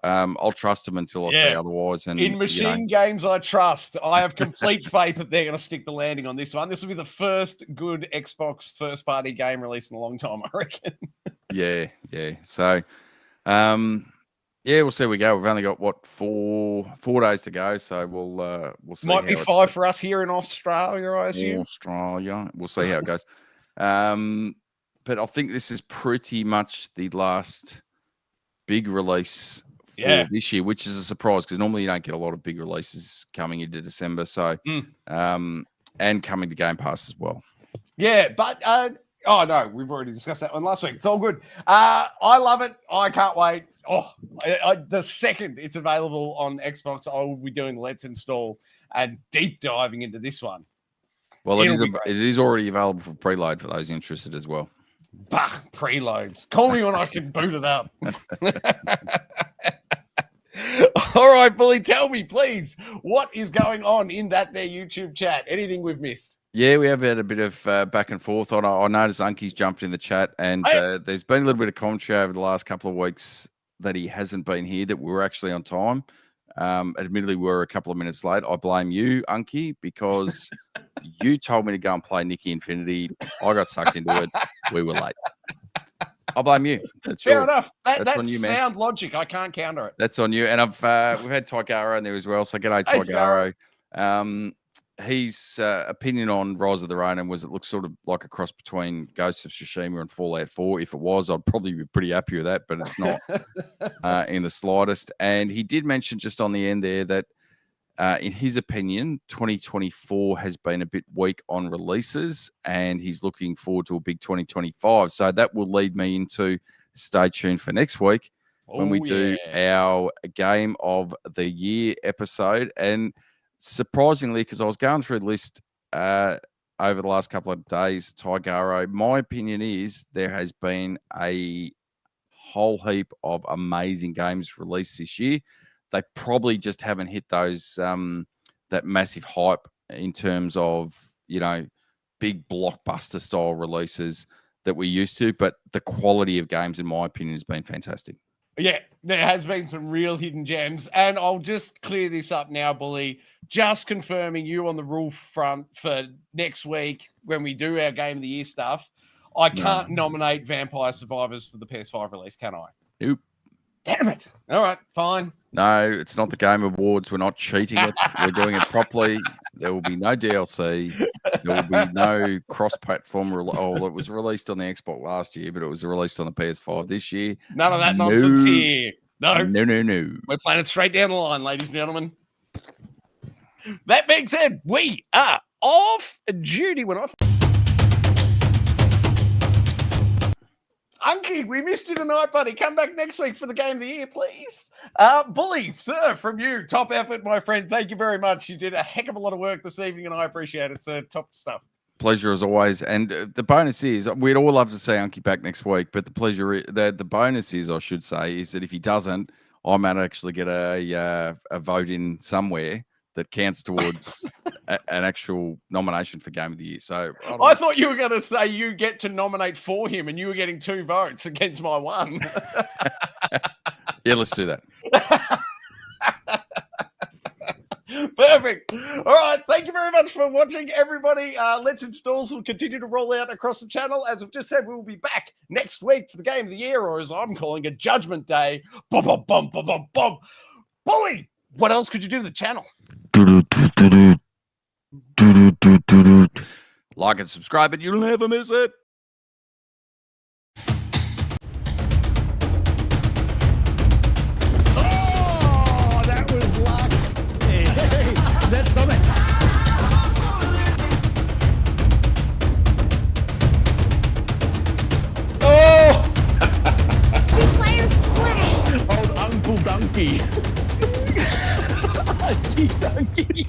I'll trust them until I say otherwise. And in machine games, I trust. I have complete faith that they're going to stick the landing on this one. This will be the first good Xbox first-party game released in a long time, I reckon. Yeah. So, we'll see. We go. We've only got 4 days to go, so we'll see. Might be 5 for us here in Australia, I assume. Australia. We'll see how it goes. But I think this is pretty much the last big release for this year, which is a surprise because normally you don't get a lot of big releases coming into December. So, and coming to Game Pass as well. Yeah, but oh no, we've already discussed that one last week. It's all good. I love it. I can't wait. The second it's available on Xbox, I will be doing Let's Install and deep diving into this one. Well, it is already available for preload for those interested as well. Bah, preloads. Call me when I can boot it up. All right, Bully, tell me, please, what is going on in that there YouTube chat? Anything we've missed? Yeah, we have had a bit of back and forth. I noticed Unky's jumped in the chat, and there's been a little bit of commentary over the last couple of weeks that he hasn't been here, that we're actually on time. Admittedly, we're a couple of minutes late. I blame you, Unky, because you told me to go and play Nikki Infinity. I got sucked into it. We were late. I blame you. That's fair enough. That's you, sound logic. I can't counter it. That's on you. And we've had Tigaro in there as well. So g'day, Tigaro. His opinion on Rise of the Ronin was it looks sort of like a cross between Ghost of Tsushima and Fallout 4. If it was, I'd probably be pretty happy with that, but it's not in the slightest. And he did mention just on the end there that in his opinion, 2024 has been a bit weak on releases, and he's looking forward to a big 2025. So that will lead me into stay tuned for next week when we do our Game of the Year episode. And surprisingly, because I was going through the list over the last couple of days, Tigaro, my opinion is there has been a whole heap of amazing games released this year. They probably just haven't hit those that massive hype in terms of, big blockbuster style releases that we used to. But the quality of games, in my opinion, has been fantastic. Yeah, there has been some real hidden gems. And I'll just clear this up now, Bully. Just confirming you on the rule front for next week when we do our Game of the Year stuff. I can't nominate Vampire Survivors for the PS5 release, can I? Nope. Damn it. All right, fine. No, it's not the Game Awards. We're not cheating it. We're doing it properly. There will be no DLC. There will be no cross-platform. It was released on the Xbox last year, but it was released on the PS5 this year. None of that nonsense here. No. No. We're playing it straight down the line, ladies and gentlemen. That being said, we are off duty. We're off. Unky, we missed you tonight, buddy. Come back next week for the Game of the Year, please. Bully, sir, from you, top effort, my friend. Thank you very much. You did a heck of a lot of work this evening, and I appreciate it, sir. Top stuff. Pleasure as always. And the bonus is, we'd all love to see Unky back next week, but the bonus is, I should say, is that if he doesn't, I might actually get a vote in somewhere that counts towards an actual nomination for Game of the Year. So I thought you were going to say you get to nominate for him and you were getting 2 votes against my 1. Yeah, let's do that. Perfect. All right. Thank you very much for watching, everybody. Let's Installs will continue to roll out across the channel. As I've just said, we will be back next week for the Game of the Year, or as I'm calling it, Judgment Day. Bum, bum, bum, bum, bum, bum. Bully, what else could you do to the channel? Like and subscribe, and you'll never miss it. Oh, that was luck. Hey, that's something. Oh! Old Uncle Donkey. Donkey.